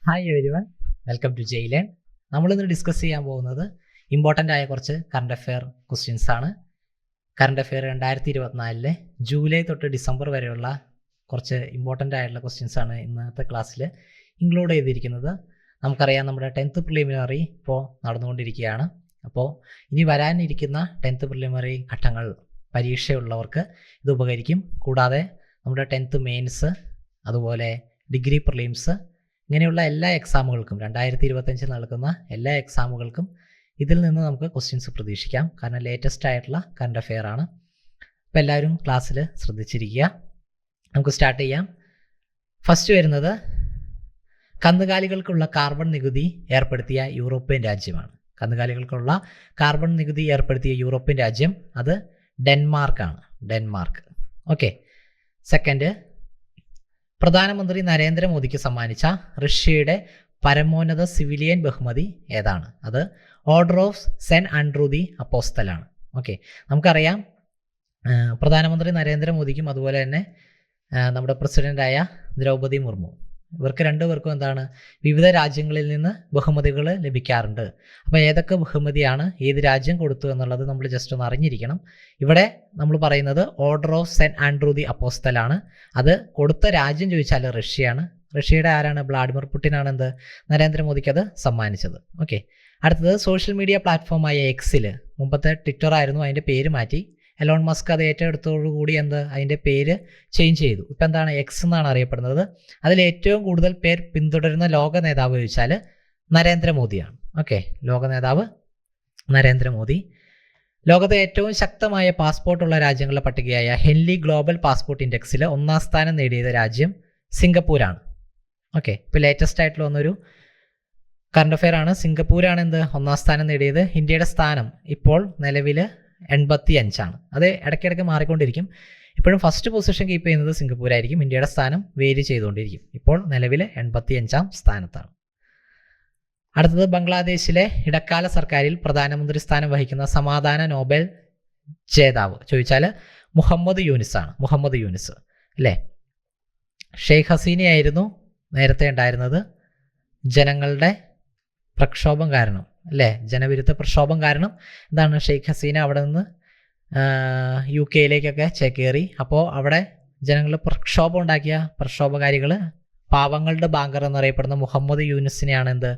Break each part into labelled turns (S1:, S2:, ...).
S1: Hi everyone, welcome to ജെയിലേൺ. നമ്മളിന്ന് discuss ചെയ്യാൻ പോകുന്നത് ഇമ്പോർട്ടൻ്റ് ആയ കുറച്ച് കറണ്ട് അഫെയർ ക്വസ്റ്റ്യൻസ് ആണ്. കറണ്ട് അഫെയർ 2024 ജൂലൈ തൊട്ട് ഡിസംബർ വരെയുള്ള കുറച്ച് ഇമ്പോർട്ടൻ്റ് ആയിട്ടുള്ള ക്വസ്റ്റ്യൻസ് ആണ് ഇന്നത്തെ ക്ലാസ്സിൽ ഇൻക്ലൂഡ് ചെയ്തിരിക്കുന്നത്. നമുക്കറിയാം, നമ്മുടെ 10th പ്രിലിമിനറി ഇപ്പോൾ നടന്നുകൊണ്ടിരിക്കുകയാണ്. അപ്പോൾ ഇനി വരാനിരിക്കുന്ന 10th പ്രിലിമിനറി ഘട്ടങ്ങൾ പരീക്ഷയുള്ളവർക്ക് ഇത് ഉപകരിക്കും. കൂടാതെ നമ്മുടെ 10th മെയിൻസ്, അതുപോലെ ഡിഗ്രി പ്രിലിംസ്, ഇങ്ങനെയുള്ള എല്ലാ എക്സാമുകൾക്കും 2025 നടക്കുന്ന എല്ലാ എക്സാമുകൾക്കും ഇതിൽ നിന്ന് നമുക്ക് ക്വസ്റ്റ്യൻസ് പ്രതീക്ഷിക്കാം. കാരണം ലേറ്റസ്റ്റ് ആയിട്ടുള്ള കറണ്ട് അഫെയർ ആണ്. അപ്പോൾ എല്ലാവരും ക്ലാസ്സിൽ ശ്രദ്ധിച്ചിരിക്കുക. നമുക്ക് സ്റ്റാർട്ട് ചെയ്യാം. ഫസ്റ്റ് വരുന്നത് കന്നുകാലികൾക്കുള്ള കാർബൺ നികുതി ഏർപ്പെടുത്തിയ യൂറോപ്യൻ രാജ്യമാണ്. കന്നുകാലികൾക്കുള്ള കാർബൺ നികുതി ഏർപ്പെടുത്തിയ യൂറോപ്യൻ രാജ്യം അത് ഡെൻമാർക്കാണ്. ഡെൻമാർക്ക്. ഓക്കെ. സെക്കൻഡ്, പ്രധാനമന്ത്രി നരേന്ദ്രമോദിക്ക് സമ്മാനിച്ച റഷ്യയുടെ പരമോന്നത സിവിലിയൻ ബഹുമതി ഏതാണ്? അത് order of Saint Andrew the അപ്പോസ്തലാണ്. ഓക്കെ. നമുക്കറിയാം, പ്രധാനമന്ത്രി നരേന്ദ്രമോദിക്കും അതുപോലെ തന്നെ നമ്മുടെ പ്രസിഡൻ്റായ ദ്രൗപദി മുർമു, ഇവർക്ക് രണ്ടുപേർക്കും എന്താണ്, വിവിധ രാജ്യങ്ങളിൽ നിന്ന് ബഹുമതികൾ ലഭിക്കാറുണ്ട്. അപ്പോൾ ഏതൊക്കെ ബഹുമതിയാണ് ഏത് രാജ്യം കൊടുത്തു എന്നുള്ളത് നമ്മൾ ജസ്റ്റ് ഒന്ന് അറിഞ്ഞിരിക്കണം. ഇവിടെ നമ്മൾ പറയുന്നത് order of Saint Andrew the അപ്പോസ്തലാണ്. അത് കൊടുത്ത രാജ്യം ചോദിച്ചാൽ റഷ്യയാണ്. റഷ്യയുടെ ആരാണ്? വ്ളാഡിമിർ പുടിനാണ് എന്ത് നരേന്ദ്രമോദിക്ക് അത് സമ്മാനിച്ചത്. ഓക്കെ. അടുത്തത്, സോഷ്യൽ മീഡിയ പ്ലാറ്റ്ഫോമായ എക്സിൽ, മുമ്പത്തെ ട്വിറ്റർ ആയിരുന്നു, അതിൻ്റെ പേര് മാറ്റി എലോൺ മസ്ക് അത് ഏറ്റെടുത്തോടുകൂടി അതിൻ്റെ പേര് ചേഞ്ച് ചെയ്തു. ഇപ്പം എന്താണ്? എക്സ് എന്നാണ് അറിയപ്പെടുന്നത്. അതിൽ ഏറ്റവും കൂടുതൽ പേർ പിന്തുടരുന്ന ലോക നേതാവ് ചോദിച്ചാൽ നരേന്ദ്രമോദിയാണ്. ഓക്കെ. ലോക നേതാവ് നരേന്ദ്രമോദി. ലോകത്തെ ഏറ്റവും ശക്തമായ പാസ്പോർട്ടുള്ള രാജ്യങ്ങളുടെ പട്ടികയായ ഹെൻലി ഗ്ലോബൽ പാസ്പോർട്ട് ഇൻഡെക്സിൽ 1ാം സ്ഥാനം നേടിയത് രാജ്യം സിംഗപ്പൂരാണ്. ഓക്കെ. ഇപ്പോൾ ലേറ്റസ്റ്റ് ആയിട്ടുള്ള ഒന്നൊരു കറണ്ട് അഫെയർ ആണ്. സിംഗപ്പൂരാണ് 1ാം സ്ഥാനം നേടിയത്. ഇന്ത്യയുടെ സ്ഥാനം ഇപ്പോൾ നിലവിൽ 85 അത് ഇടയ്ക്കിടയ്ക്ക് മാറിക്കൊണ്ടിരിക്കും. ഇപ്പോഴും ഫസ്റ്റ് പൊസിഷൻ കീപ്പ് ചെയ്യുന്നത് സിംഗപ്പൂരായിരിക്കും. ഇന്ത്യയുടെ സ്ഥാനം വേരി ചെയ്തുകൊണ്ടിരിക്കും. ഇപ്പോൾ നിലവിൽ 85ാം സ്ഥാനത്താണ്. അടുത്തത്, ബംഗ്ലാദേശിലെ ഇടക്കാല സർക്കാരിൽ പ്രധാനമന്ത്രി സ്ഥാനം വഹിക്കുന്ന സമാധാന നോബൽ ജേതാവ് ചോദിച്ചാൽ മുഹമ്മദ് യൂനിസ് ആണ്. മുഹമ്മദ് യൂനിസ് അല്ലേ? ഷെയ്ഖ് ഹസീനയായിരുന്നു നേരത്തെ ഉണ്ടായിരുന്നത്. ജനങ്ങളുടെ പ്രക്ഷോഭം കാരണം അല്ലേ, ജനവിരുദ്ധ പ്രക്ഷോഭം കാരണം എന്താണ്, ഷെയ്ഖ് ഹസീന അവിടെ നിന്ന് UK-യിലേക്കൊക്കെ ചേക്കേറി. അപ്പോൾ അവിടെ ജനങ്ങൾ പ്രക്ഷോഭം ഉണ്ടാക്കിയ പ്രക്ഷോഭകാരികൾ, പാവങ്ങളുടെ ബാങ്കർ എന്നറിയപ്പെടുന്ന മുഹമ്മദ് യൂനിസിനെയാണ്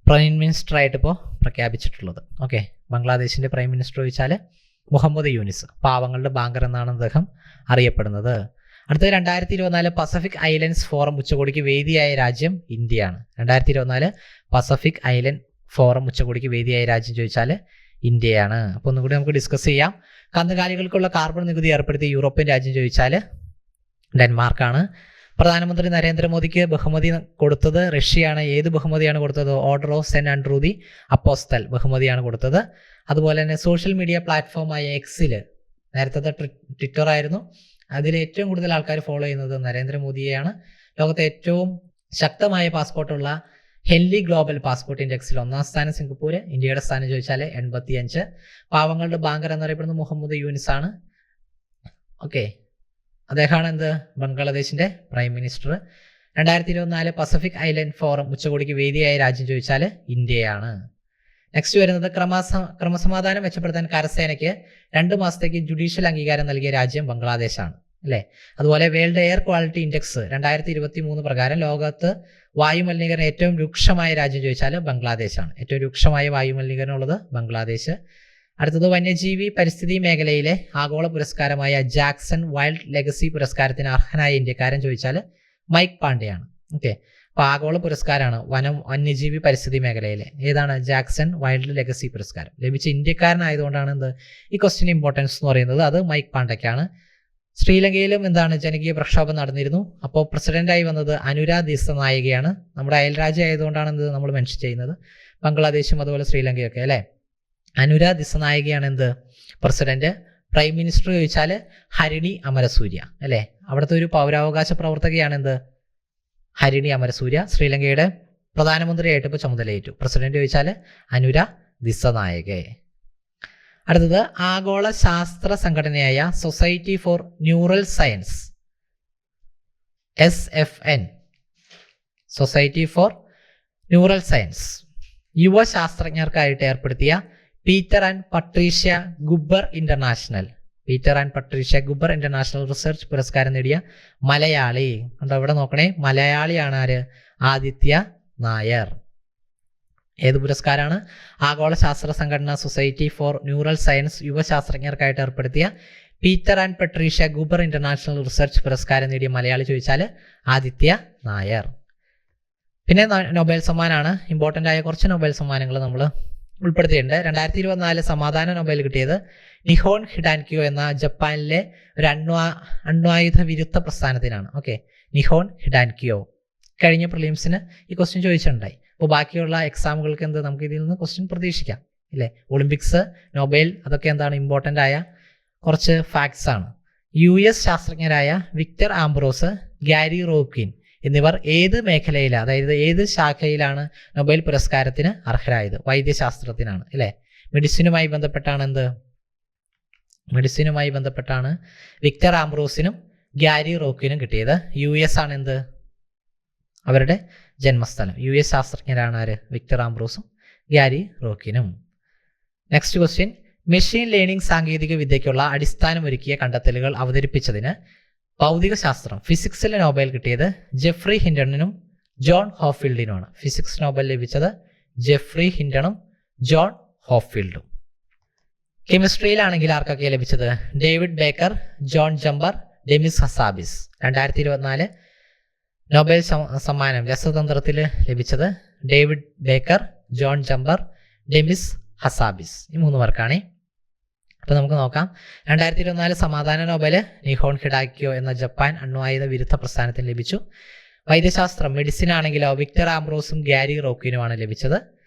S1: പ്രൈം മിനിസ്റ്റർ ആയിട്ട് ഇപ്പോൾ പ്രഖ്യാപിച്ചിട്ടുള്ളത്. ഓക്കെ. ബംഗ്ലാദേശിൻ്റെ പ്രൈം മിനിസ്റ്റർ ചോദിച്ചാൽ മുഹമ്മദ് യൂനിസ്, പാവങ്ങളുടെ ബാങ്കർ എന്നാണ് അദ്ദേഹം അറിയപ്പെടുന്നത്. അടുത്തത്, 2024 പസഫിക് ഐലൻഡ്സ് ഫോറം ഉച്ചകോടിക്ക് വേദിയായ രാജ്യം ഇന്ത്യയാണ്. 2024 പസഫിക് ഐലൻഡ് ഫോറം ഉച്ചകോടിക്ക് വേദിയായ രാജ്യം ചോദിച്ചാൽ ഇന്ത്യയാണ്. അപ്പോൾ ഒന്നുകൂടി നമുക്ക് ഡിസ്കസ് ചെയ്യാം. കന്നുകാലികൾക്കുള്ള കാർബൺ നികുതി ഏർപ്പെടുത്തിയ യൂറോപ്യൻ രാജ്യം ചോദിച്ചാൽ ഡെൻമാർക്കാണ്. പ്രധാനമന്ത്രി നരേന്ദ്രമോദിക്ക് ബഹുമതി കൊടുത്തത് റഷ്യയാണ്. ഏത് ബഹുമതിയാണ് കൊടുത്തത്? Order of Saint Andrew the apostle ബഹുമതിയാണ് കൊടുത്തത്. അതുപോലെ തന്നെ സോഷ്യൽ മീഡിയ പ്ലാറ്റ്ഫോമായ എക്സിൽ, നേരത്തെ ട്വിറ്റർ ആയിരുന്നു, അതിൽ ഏറ്റവും കൂടുതൽ ആൾക്കാർ ഫോളോ ചെയ്യുന്നത് നരേന്ദ്രമോദിയെയാണ്. ലോകത്തെ ഏറ്റവും ശക്തമായ പാസ്പോർട്ടുള്ള ഹെൻലി ഗ്ലോബൽ പാസ്പോർട്ട് ഇൻഡെക്സിൽ 1ാം സ്ഥാനം സിംഗപ്പൂർ. ഇന്ത്യയുടെ സ്ഥാനം ചോദിച്ചാൽ 85. പാവങ്ങളുടെ ബാങ്കർ എന്നറിയപ്പെടുന്ന മുഹമ്മദ് യൂനിസ് ആണ്. ഓക്കെ. അദ്ദേഹമാണ് ബംഗ്ലാദേശിന്റെ prime minister. 2024 Pacific Island forum ഉച്ചകോടിക്ക് വേദിയായ രാജ്യം ചോദിച്ചാൽ ഇന്ത്യയാണ്. നെക്സ്റ്റ് വരുന്നത്, ക്രമസമാധാനം മെച്ചപ്പെടുത്താൻ കരസേനയ്ക്ക് 2 മാസത്തേക്ക് ജുഡീഷ്യൽ അംഗീകാരം നൽകിയ രാജ്യം ബംഗ്ലാദേശാണ് അല്ലേ? അതുപോലെ വേൾഡ് എയർ ക്വാളിറ്റി ഇൻഡെക്സ് 2023 പ്രകാരം ലോകത്ത് വായുമലിനീകരണം ഏറ്റവും രൂക്ഷമായ രാജ്യം ചോദിച്ചാൽ ബംഗ്ലാദേശാണ്. ഏറ്റവും രൂക്ഷമായ വായുമലിനീകരണം ഉള്ളത് ബംഗ്ലാദേശ്. അടുത്തത്, വന്യജീവി പരിസ്ഥിതി മേഖലയിലെ ആഗോള പുരസ്കാരമായ ജാക്സൺ വൈൽഡ് ലെഗസി പുരസ്കാരത്തിന് അർഹനായ ഇന്ത്യക്കാരൻ ചോദിച്ചാൽ മൈക്ക് പാണ്ഡെയാണ്. ഓക്കെ. അപ്പോൾ ആഗോള പുരസ്കാരമാണ് വന്യജീവി പരിസ്ഥിതി മേഖലയിലെ ഏതാണ്? ജാക്സൺ വൈൽഡ് ലെഗസി പുരസ്കാരം ലഭിച്ച ഇന്ത്യക്കാരനായതുകൊണ്ടാണ് ഈ ക്വസ്റ്റ്യൻ ഇമ്പോർട്ടൻസ് എന്ന് പറയുന്നത്. അത് മൈക്ക് പാണ്ഡെക്കാണ്. ശ്രീലങ്കയിലും ജനകീയ പ്രക്ഷോഭം നടന്നിരുന്നു. അപ്പോൾ പ്രസിഡന്റായി വന്നത് അനുര ദിസനായകയാണ്. നമ്മുടെ അയൽരാജ്യം ആയതുകൊണ്ടാണ് നമ്മൾ മെൻഷൻ ചെയ്യുന്നത്. ബംഗ്ലാദേശും അതുപോലെ ശ്രീലങ്കയൊക്കെ അല്ലേ? അനുര ദിസനായകയാണ് പ്രസിഡന്റ്. പ്രൈം മിനിസ്റ്റർ ചോദിച്ചാൽ ഹരിണി അമരസൂര്യ അല്ലേ? അവിടുത്തെ ഒരു പൗരാവകാശ പ്രവർത്തകയാണ് ഹരിണി അമരസൂര്യ. ശ്രീലങ്കയുടെ പ്രധാനമന്ത്രിയായിട്ട് ഇപ്പോൾ ചുമതലയേറ്റു. പ്രസിഡന്റ് ചോദിച്ചാൽ അനുര ദിസനായകെ. അടുത്തത്, ആഗോള ശാസ്ത്ര സംഘടനയായ society for neural science SFN society for neural science യുവശാസ്ത്രജ്ഞർക്കായിട്ട് ഏർപ്പെടുത്തിയ Peter and Patricia Gruber international research പുരസ്കാരം നേടിയ മലയാളി. കണ്ടോ ഇവിടെ നോക്കണേ, മലയാളിയാണ് ആര്? ആദിത്യ നായർ. ഏത് പുരസ്കാരമാണ്? ആഗോള ശാസ്ത്ര സംഘടന സൊസൈറ്റി ഫോർ ന്യൂറൽ സയൻസ് യുവശാസ്ത്രജ്ഞർക്കായിട്ട് ഏർപ്പെടുത്തിയ Peter and Patricia Gruber international research പുരസ്കാരം നേടിയ മലയാളി ചോദിച്ചാൽ ആദിത്യ നായർ. പിന്നെ നൊബേൽ സമ്മാനമാണ്. ഇമ്പോർട്ടൻ്റ് ആയ കുറച്ച് നൊബേൽ സമ്മാനങ്ങൾ നമ്മൾ ഉൾപ്പെടുത്തിയിട്ടുണ്ട്. 2024 സമാധാന നൊബേൽ കിട്ടിയത് നിഹോൺ ഹിഡാൻക്യോ എന്ന ജപ്പാനിലെ ഒരു അണ്വായുധ വിരുദ്ധ പ്രസ്ഥാനത്തിനാണ്. Okay, Nihon ഹിഡാൻക്യോ. കഴിഞ്ഞ പ്രിലിംസിന് ഈ ക്വസ്റ്റ്യൻ ചോദിച്ചിട്ടുണ്ടായി. അപ്പോൾ ബാക്കിയുള്ള എക്സാമുകൾക്ക് നമുക്ക് ഇതിൽ നിന്ന് ക്വസ്റ്റ്യൻ പ്രതീക്ഷിക്കാം ഇല്ലേ? ഒളിമ്പിക്സ്, നൊബേൽ, അതൊക്കെ എന്താണ് ഇമ്പോർട്ടൻ്റ് ആയ കുറച്ച് ഫാക്ട്സ് ആണ്. US ശാസ്ത്രജ്ഞരായ വിക്ടർ ആംബ്രോസ്, ഗാരി റോക്കിൻ എന്നിവർ ഏത് മേഖലയിലാണ്, അതായത് ഏത് ശാഖയിലാണ് നൊബേൽ പുരസ്കാരത്തിന് അർഹരായത്? വൈദ്യശാസ്ത്രത്തിനാണ് അല്ലേ? മെഡിസിനുമായി ബന്ധപ്പെട്ടാണ് വിക്ടർ ആംബ്രോസിനും ഗാരി റോക്കിനും കിട്ടിയത്. US ആണ് അവരുടെ ജന്മസ്ഥലം. US ശാസ്ത്രജ്ഞരാണ് ആര്? വിക്ടർ ആംബ്രോസും ഗാരി റോക്കിനും. നെക്സ്റ്റ് ക്വസ്റ്റ്യൻ, മെഷീൻ ലേണിംഗ് സാങ്കേതിക വിദ്യയ്ക്കുള്ള അടിസ്ഥാനമൊരുക്കിയ കണ്ടെത്തലുകൾ അവതരിപ്പിച്ചതിന് ഭൗതികശാസ്ത്രം ഫിസിക്സിലെ നൊബേൽ കിട്ടിയത് ജെഫ്രി ഹിൻഡണിനും ജോൺ ഹോഫീൽഡിനുമാണ്. ഫിസിക്സ് നൊബേൽ ലഭിച്ചത് ജെഫ്രി ഹിൻഡണും ജോൺ ഹോഫീൽഡും. കെമിസ്ട്രിയിലാണെങ്കിൽ ആർക്കൊക്കെ ലഭിച്ചത്? David Baker, John Jumper, Demis Hassabis. 2024 Nobel സമ്മാനം രസതന്ത്രത്തിൽ ലഭിച്ചത് David Baker, John Jumper, Demis Hassabis. ഈ 3 പേർക്കാണ്. അപ്പോൾ നമുക്ക് നോക്കാം. 2024 സമാധാന നൊബേൽ നിഹോൺ ഹിഡാൻക്യോ എന്ന ജപ്പാൻ അണ്വായുധ വിരുദ്ധ പ്രസ്ഥാനത്തിന് ലഭിച്ചു. വൈദ്യശാസ്ത്രം, മെഡിസിൻ ആണെങ്കിലോ വിക്ടർ ആംബ്രോസും ഗാരി റോക്കിനുമാണ് ലഭിച്ചത്.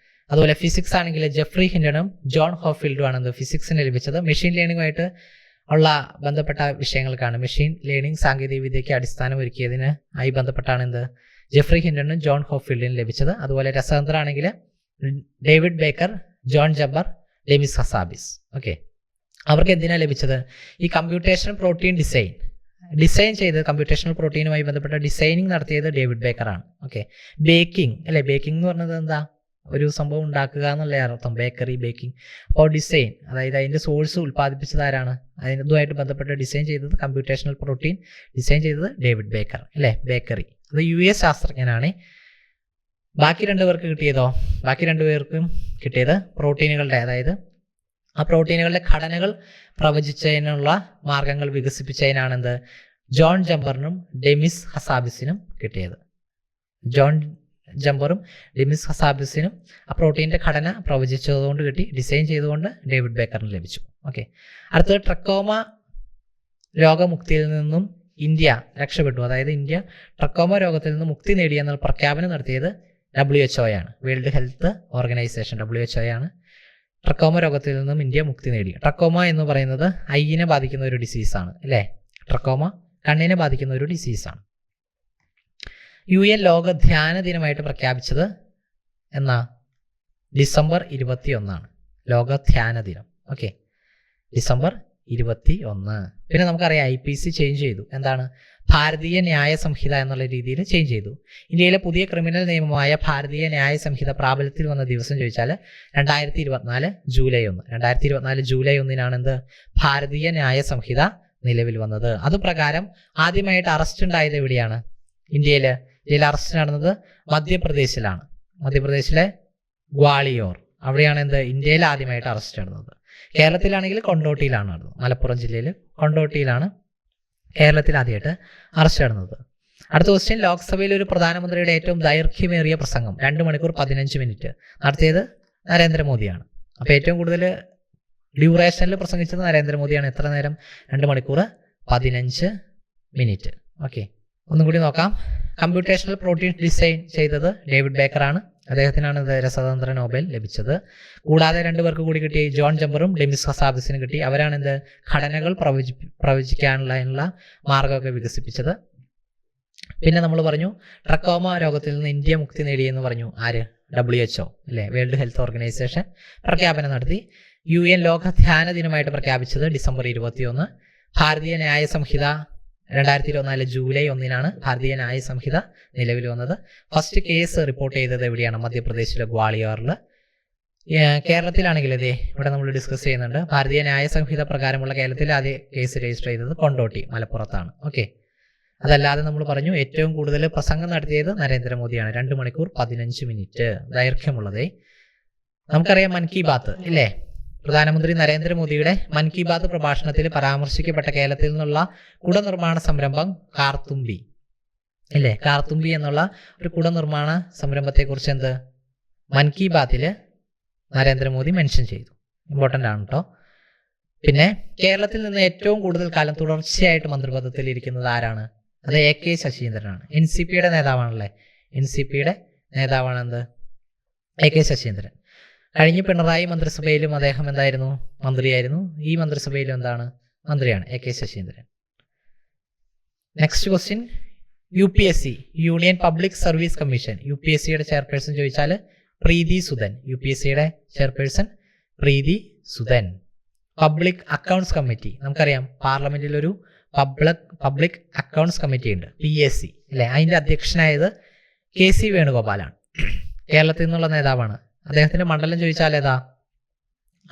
S1: അതുപോലെ ഫിസിക്സ് ആണെങ്കിൽ ജെഫ്രി ഹിൻഡണും ജോൺ ഹോഫീൽഡും ആണ് ഫിസിക്സിന് ലഭിച്ചത്. മെഷീൻ ലേണിംഗുമായിട്ട് ഉള്ള ബന്ധപ്പെട്ട വിഷയങ്ങൾക്കാണ്, മെഷീൻ ലേണിംഗ് സാങ്കേതിക വിദ്യയ്ക്ക് അടിസ്ഥാനം ഒരുക്കിയതിന് ആയി ബന്ധപ്പെട്ടാണ് ജെഫ്രി ഹിൻഡണും ജോൺ ഹോഫീൽഡിനും ലഭിച്ചത്. അതുപോലെ രസതന്ത്രം ആണെങ്കിൽ David Baker, John Jumper, Demis ഹസാബിസ്. Okay, അവർക്ക് എന്തിനാണ് ലഭിച്ചത്? ഈ കമ്പ്യൂട്ടേഷണൽ പ്രോട്ടീൻ ഡിസൈൻ ചെയ്ത് കമ്പ്യൂട്ടേഷണൽ പ്രോട്ടീനുമായി ബന്ധപ്പെട്ട ഡിസൈനിങ് നടത്തിയത് ഡേവിഡ് ബേക്കറാണ്. ഓക്കെ, ബേക്കിംഗ് അല്ലേ? ബേക്കിംഗ് എന്ന് പറഞ്ഞത് എന്താ? ഒരു സംഭവം ഉണ്ടാക്കുക എന്നുള്ള അർത്ഥം, ബേക്കറി, ബേക്കിംഗ്. അപ്പോൾ ഡിസൈൻ, അതായത് അതിൻ്റെ സോഴ്സ് ഉൽപ്പാദിപ്പിച്ചത് ആരാണ്? അതുമായിട്ട് ബന്ധപ്പെട്ട് ഡിസൈൻ ചെയ്തത്, കമ്പ്യൂട്ടേഷണൽ പ്രോട്ടീൻ ഡിസൈൻ ചെയ്തത് ഡേവിഡ് ബേക്കർ അല്ലേ? ബേക്കറി. അത് US ശാസ്ത്രജ്ഞനാണ്. ബാക്കി 2 പേർക്ക് കിട്ടിയതോ? ബാക്കി 2 പേർക്കും കിട്ടിയത് പ്രോട്ടീനുകളുടെ, അതായത് ആ പ്രോട്ടീനുകളുടെ ഘടനകൾ പ്രവചിച്ചതിനുള്ള മാർഗങ്ങൾ വികസിപ്പിച്ചതിനാണ് ജോൺ ജമ്പറിനും ഡെമിസ് ഹസാബിസിനും കിട്ടിയത്. ജോൺ ജമ്പറും ഡെമിസ് ഹസാബിസിനും ആ പ്രോട്ടീൻ്റെ ഘടന പ്രവചിച്ചതുകൊണ്ട് കിട്ടി, ഡിസൈൻ ചെയ്തുകൊണ്ട് ഡേവിഡ് ബേക്കറിന് ലഭിച്ചു. ഓക്കെ, അടുത്തത് ട്രക്കോമ രോഗമുക്തിയിൽ നിന്നും ഇന്ത്യ രക്ഷപ്പെട്ടു. അതായത് ഇന്ത്യ ട്രക്കോമ രോഗത്തിൽ നിന്ന് മുക്തി നേടിയെന്നുള്ള പ്രഖ്യാപനം നടത്തിയത് WHO ആണ്. വേൾഡ് ഹെൽത്ത് ഓർഗനൈസേഷൻ WHO ആണ് ട്രക്കോമ രോഗത്തിൽ നിന്നും ഇന്ത്യ മുക്തി നേടി. ട്രക്കോമ എന്ന് പറയുന്നത് ഐയിനെ ബാധിക്കുന്ന ഒരു ഡിസീസാണ് അല്ലേ? ട്രക്കോമ കണ്ണിനെ ബാധിക്കുന്ന ഒരു ഡിസീസാണ്. UN ലോക ധ്യാന ദിനമായിട്ട് പ്രഖ്യാപിച്ചത് ഡിസംബർ 21 ലോക ധ്യാന ദിനം. Okay, December 21. പിന്നെ നമുക്കറിയാം IPC ചേഞ്ച് ചെയ്തു. എന്താണ്? ഭാരതീയ ന്യായ സംഹിത എന്നുള്ള രീതിയിൽ ചേഞ്ച് ചെയ്തു. ഇന്ത്യയിലെ പുതിയ ക്രിമിനൽ നിയമമായ ഭാരതീയ ന്യായ സംഹിത പ്രാബല്യത്തിൽ വന്ന ദിവസം ചോദിച്ചാൽ 2024 ജൂലൈ 1. 2024 ജൂലൈ 1 ഭാരതീയ ന്യായ സംഹിത നിലവിൽ വന്നത്. അതുപ്രകാരം ആദ്യമായിട്ട് അറസ്റ്റ് ഉണ്ടായത് എവിടെയാണ്? ഇന്ത്യയിൽ അറസ്റ്റ് നടന്നത് മധ്യപ്രദേശിലാണ്. മധ്യപ്രദേശിലെ ഗ്വാളിയോർ, അവിടെയാണ് ഇന്ത്യയിൽ ആദ്യമായിട്ട് അറസ്റ്റ് നടന്നത്. കേരളത്തിലാണെങ്കിൽ കൊണ്ടോട്ടിയിലാണ് നടന്നത്. മലപ്പുറം ജില്ലയിൽ കൊണ്ടോട്ടിയിലാണ് കേരളത്തിൽ ആദ്യമായിട്ട് അറസ്റ്റ് നടന്നത്. അടുത്ത ക്വസ്റ്റ്യൻ, ലോക്സഭയിൽ ഒരു പ്രധാനമന്ത്രിയുടെ ഏറ്റവും ദൈർഘ്യമേറിയ പ്രസംഗം 2 മണിക്കൂർ 15 മിനിറ്റ് നടത്തിയത് നരേന്ദ്രമോദിയാണ്. അപ്പോൾ ഏറ്റവും കൂടുതൽ ഡ്യൂറേഷനിൽ പ്രസംഗിച്ചത് നരേന്ദ്രമോദിയാണ്. എത്ര നേരം? 2 മണിക്കൂർ 15 മിനിറ്റ്. ഓക്കെ, ഒന്നും കൂടി നോക്കാം. കമ്പ്യൂട്ടേഷണൽ പ്രോട്ടീൻ ഡിസൈൻ ചെയ്തത് ഡേവിഡ് ബേക്കറാണ്. അദ്ദേഹത്തിനാണ് രസതന്ത്ര നൊബേൽ ലഭിച്ചത്. കൂടാതെ 2 പേർക്ക് കൂടി കിട്ടി, ജോൺ ജമ്പറും ഡെമിസ് ഹസാബിസിനും കിട്ടി. അവരാണ് ഘടനകൾ പ്രവചിക്കാനുള്ള മാർഗമൊക്കെ വികസിപ്പിച്ചത്. പിന്നെ നമ്മൾ പറഞ്ഞു ട്രക്കോമ രോഗത്തിൽ നിന്ന് ഇന്ത്യ മുക്തി നേടിയെന്ന് പറഞ്ഞു. ആര്? WHO അല്ലേ? വേൾഡ് ഹെൽത്ത് ഓർഗനൈസേഷൻ പ്രഖ്യാപനം നടത്തി. UN ലോക ധ്യാന ദിനമായിട്ട് പ്രഖ്യാപിച്ചത് ഡിസംബർ 21. ഭാരതീയ ന്യായ സംഹിത 2024 ജൂലൈ 1 ഭാരതീയ ന്യായ സംഹിത നിലവിൽ വന്നത്. ഫസ്റ്റ് കേസ് റിപ്പോർട്ട് ചെയ്തത് എവിടെയാണ്? മധ്യപ്രദേശിലെ ഗ്വാളിയോറിൽ. കേരളത്തിലാണെങ്കിൽ ഇവിടെ നമ്മൾ ഡിസ്കസ് ചെയ്യുന്നുണ്ട്. ഭാരതീയ ന്യായ സംഹിത പ്രകാരമുള്ള കേരളത്തിൽ ആദ്യ കേസ് രജിസ്റ്റർ ചെയ്തത് കൊണ്ടോട്ടി മലപ്പുറത്താണ്. ഓക്കെ. അതല്ലാതെ നമ്മൾ പറഞ്ഞു ഏറ്റവും കൂടുതൽ പ്രസംഗം നടത്തിയത് നരേന്ദ്രമോദിയാണ്. 2 മണിക്കൂർ 15 മിനിറ്റ് ദൈർഘ്യമുള്ളത്. നമുക്കറിയാം മൻ കി ബാത്ത് ഇല്ലേ? പ്രധാനമന്ത്രി നരേന്ദ്രമോദിയുടെ മൻ കി ബാത്ത് പ്രഭാഷണത്തിൽ പരാമർശിക്കപ്പെട്ട കേരളത്തിൽ നിന്നുള്ള കുടനിർമ്മാണ സംരംഭം കാർത്തുമ്പി ഇല്ലേ? കാർത്തുമ്പി എന്നുള്ള ഒരു കുടനിർമ്മാണ സംരംഭത്തെക്കുറിച്ച് എന്ത് മൻ കി ബാത്തിൽ നരേന്ദ്രമോദി മെൻഷൻ ചെയ്തു. ഇമ്പോർട്ടൻ്റ് ആണ് കേട്ടോ. പിന്നെ കേരളത്തിൽ നിന്ന് ഏറ്റവും കൂടുതൽ കാലം തുടർച്ചയായിട്ട് മന്ത്രിപദത്തിൽ ഇരിക്കുന്നത് ആരാണ്? അത് AK ശശീന്ദ്രനാണ്. NCPയുടെ നേതാവാണല്ലേ. NCPയുടെ നേതാവാണ് എന്ത്? AK ശശീന്ദ്രൻ. കഴിഞ്ഞ പിണറായി മന്ത്രിസഭയിലും അദ്ദേഹം എന്തായിരുന്നു? മന്ത്രിയായിരുന്നു. ഈ മന്ത്രിസഭയിലും എന്താണ്? മന്ത്രിയാണ് AK ശശീന്ദ്രൻ. Next question, UPSC union public service commission UPSCയുടെ ചെയർപേഴ്സൺ ചോദിച്ചാൽ പ്രീതി സുധൻ. UPSCയുടെ chairperson Preethi Sudan. Public accounts committee നമുക്കറിയാം പാർലമെന്റിൽ ഒരു പബ്ലിക് അക്കൗണ്ട്സ് കമ്മിറ്റി ഉണ്ട്, PAC അല്ലേ? അതിന്റെ അധ്യക്ഷനായത് KC വേണുഗോപാലാണ്. കേരളത്തിൽ നിന്നുള്ള നേതാവാണ്. അദ്ദേഹത്തിന്റെ മണ്ഡലം ചോദിച്ചാൽ ഏതാ?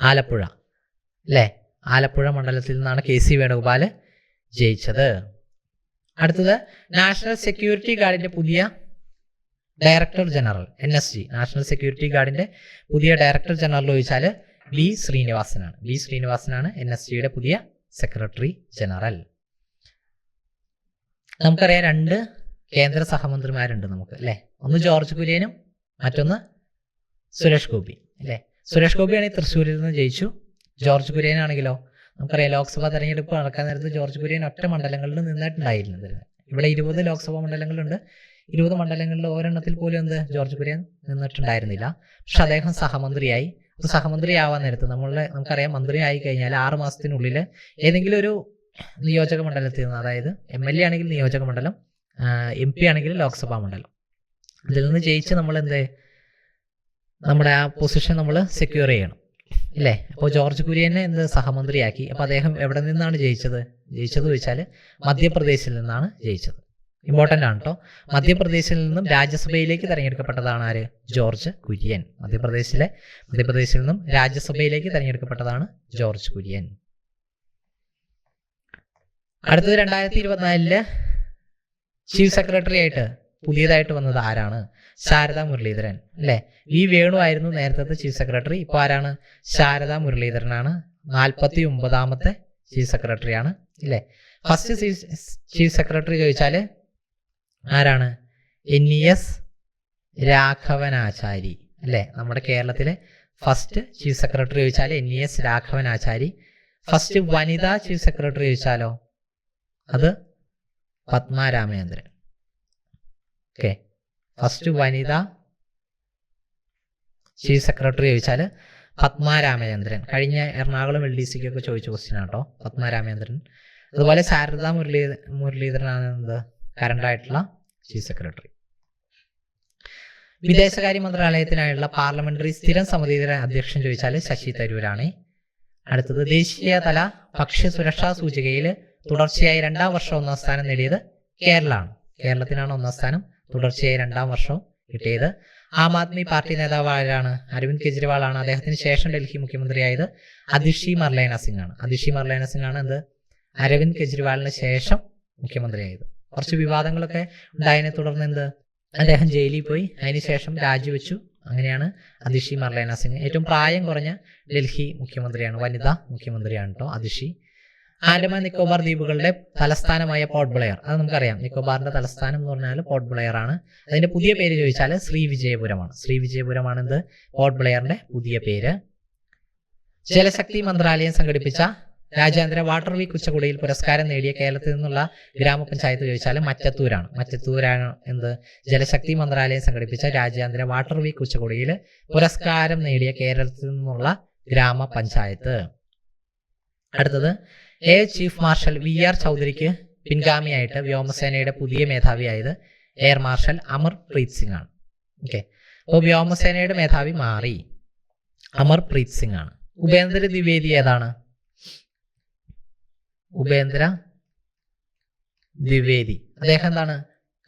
S1: ആലപ്പുഴ അല്ലേ? ആലപ്പുഴ മണ്ഡലത്തിൽ നിന്നാണ് KC വേണുഗോപാൽ ജയിച്ചത്. അടുത്തത് നാഷണൽ സെക്യൂരിറ്റി ഗാർഡിന്റെ പുതിയ director general NSG. National security ഗാർഡിന്റെ പുതിയ ഡയറക്ടർ ജനറൽ ചോദിച്ചാൽ B ശ്രീനിവാസനാണ്. B ശ്രീനിവാസനാണ് NSGയുടെ പുതിയ സെക്രട്ടറി ജനറൽ. നമുക്കറിയാം 2 കേന്ദ്ര സഹമന്ത്രിമാരുണ്ട് നമുക്ക് അല്ലേ? ഒന്ന് ജോർജ് കുര്യനും മറ്റൊന്ന് സുരേഷ് ഗോപി അല്ലേ? സുരേഷ് ഗോപിയാണെങ്കിൽ തൃശ്ശൂരിൽ നിന്ന് ജയിച്ചു. ജോർജ് കുര്യനാണെങ്കിലോ നമുക്കറിയാം ലോക്സഭാ തെരഞ്ഞെടുപ്പ് നടക്കാൻ നേരത്ത് ജോർജ് കുര്യൻ ഒറ്റ മണ്ഡലങ്ങളിൽ നിന്നിട്ടുണ്ടായിരുന്നത്. ഇവിടെ 20 ലോക്സഭാ മണ്ഡലങ്ങളുണ്ട്. 20 മണ്ഡലങ്ങളിൽ ഒരെണ്ണത്തിൽ പോലും എന്ത് ജോർജ് കുര്യൻ നിന്നിട്ടുണ്ടായിരുന്നില്ല. പക്ഷെ അദ്ദേഹം സഹമന്ത്രിയായി. അപ്പോൾ സഹമന്ത്രിയാവാൻ നേരത്ത് നമുക്കറിയാം മന്ത്രി ആയി കഴിഞ്ഞാൽ 6 മാസത്തിനുള്ളിൽ ഏതെങ്കിലും ഒരു നിയോജക മണ്ഡലത്തിൽ നിന്ന്, അതായത് MLA ആണെങ്കിൽ നിയോജക മണ്ഡലം, MP ആണെങ്കിൽ ലോക്സഭാ മണ്ഡലം, അതിൽ നിന്ന് ജയിച്ച് നമ്മൾ നമ്മുടെ ആ പൊസിഷൻ നമ്മൾ സെക്യൂർ ചെയ്യണം ഇല്ലേ? അപ്പോൾ ജോർജ് കുര്യനെ സഹമന്ത്രിയാക്കി. അപ്പോൾ അദ്ദേഹം എവിടെ നിന്നാണ് ജയിച്ചത് ചോദിച്ചാൽ മധ്യപ്രദേശിൽ നിന്നാണ് ജയിച്ചത്. ഇമ്പോർട്ടൻ്റ് ആണ് കേട്ടോ. മധ്യപ്രദേശിൽ നിന്നും രാജ്യസഭയിലേക്ക് തെരഞ്ഞെടുക്കപ്പെട്ടതാണ് ആര്? ജോർജ് കുര്യൻ. മധ്യപ്രദേശിൽ നിന്നും രാജ്യസഭയിലേക്ക് തെരഞ്ഞെടുക്കപ്പെട്ടതാണ് ജോർജ് കുര്യൻ. അടുത്തത് 2024 ചീഫ് സെക്രട്ടറി ആയിട്ട് പുതിയതായിട്ട് വന്നത് ആരാണ്? ശാരദാ മുരളീധരൻ അല്ലേ? V വേണു ആയിരുന്നു നേരത്തെ ചീഫ് സെക്രട്ടറി. ഇപ്പോൾ ആരാണ്? ശാരദാ മുരളീധരനാണ്. 49ാമത്തെ ചീഫ് സെക്രട്ടറിയാണ് ഇല്ലേ? ഫസ്റ്റ് ചീഫ് സെക്രട്ടറി ചോദിച്ചാൽ ആരാണ്? NES രാഘവനാചാരി അല്ലേ? നമ്മുടെ കേരളത്തിലെ ഫസ്റ്റ് ചീഫ് സെക്രട്ടറി ചോദിച്ചാൽ NES രാഘവനാചാരി. ഫസ്റ്റ് വനിതാ ചീഫ് സെക്രട്ടറി ചോദിച്ചാലോ അത് പത്മ രാമചന്ദ്രൻ. ഓക്കെ, ഫസ്റ്റ് വനിതാ ചീഫ് സെക്രട്ടറി ചോദിച്ചാൽ പത്മ രാമചന്ദ്രൻ. കഴിഞ്ഞ എറണാകുളം LDCക്കൊക്കെ ചോദിച്ച ക്വസ്റ്റ്യൻ ആട്ടോ പത്മ രാമചന്ദ്രൻ. അതുപോലെ ശാരദാ മുരളീധരനാണ് കറണ്ട് ആയിട്ടുള്ള ചീഫ് സെക്രട്ടറി. വിദേശകാര്യ മന്ത്രാലയത്തിനായുള്ള പാർലമെന്ററി സ്ഥിരം സമിതിയുടെ അധ്യക്ഷൻ ചോദിച്ചാൽ ശശി തരൂരാണ്. അടുത്തത് ദേശീയ തല ഭക്ഷ്യ സുരക്ഷാ സൂചികയിൽ തുടർച്ചയായി 2ാം വർഷം 1ാം സ്ഥാനം നേടിയത് കേരളത്തിനാണ് 1ാം സ്ഥാനം തുടർച്ചയായി 2ാം വർഷം കിട്ടിയത്. ആം ആദ്മി പാർട്ടി നേതാവ് ആരാണ്? അരവിന്ദ് കെജ്രിവാൾ ആണ്. അദ്ദേഹത്തിന് ശേഷം ഡൽഹി മുഖ്യമന്ത്രിയായത് അതിഷി മർലേന സിംഗ് ആണ്. അരവിന്ദ് കെജ്രിവാളിന് ശേഷം മുഖ്യമന്ത്രിയായത്. കുറച്ച് വിവാദങ്ങളൊക്കെ ഉണ്ടായതിനെ തുടർന്ന് അദ്ദേഹം ജയിലിൽ പോയി. അതിനുശേഷം രാജിവെച്ചു. അങ്ങനെയാണ് അതിഷി മർലേന സിംഗ്. ഏറ്റവും പ്രായം കുറഞ്ഞ ഡൽഹി മുഖ്യമന്ത്രിയാണ്, വനിതാ മുഖ്യമന്ത്രിയാണ് കേട്ടോ അതിഷി. ആൻഡമാൻ നിക്കോബാർ ദ്വീപുകളുടെ തലസ്ഥാനമായ പോർട്ട് ബ്ലെയർ, അത് നമുക്കറിയാം. നിക്കോബാറിന്റെ തലസ്ഥാനം എന്ന് പറഞ്ഞാൽ പോർട്ട് ബ്ലെയർ ആണ്. അതിന്റെ പുതിയ പേര് ചോദിച്ചാൽ ശ്രീവിജയപുരമാണ്. പോർട്ട് ബ്ലെയറിന്റെ പുതിയ പേര്. ജലശക്തി മന്ത്രാലയം സംഘടിപ്പിച്ച രാജ്യാന്തര വാട്ടർ വീക്ക് ഉച്ചകോടിയിൽ പുരസ്കാരം നേടിയ കേരളത്തിൽ നിന്നുള്ള ഗ്രാമപഞ്ചായത്ത് ചോദിച്ചാൽ മറ്റത്തൂരാണ്. ജലശക്തി മന്ത്രാലയം സംഘടിപ്പിച്ച രാജ്യാന്തര വാട്ടർ വീക്ക് ഉച്ചകോടിയിൽ പുരസ്കാരം നേടിയ കേരളത്തിൽ നിന്നുള്ള ഗ്രാമപഞ്ചായത്ത്. അടുത്തത് ചീഫ് മാർഷൽ VR ചൗധരിക്ക് പിൻഗാമിയായിട്ട് വ്യോമസേനയുടെ പുതിയ മേധാവിയായത് എയർ മാർഷൽ അമർപ്രീത് സിംഗ് ആണ്. ഓക്കെ, അപ്പോൾ വ്യോമസേനയുടെ മേധാവി മാറി, അമർപ്രീത് സിംഗ് ആണ്. ഉപേന്ദ്ര ദ്വിവേദി ഏതാണ്? ഉപേന്ദ്ര ദ്വിവേദി. അദ്ദേഹം എന്താണ്?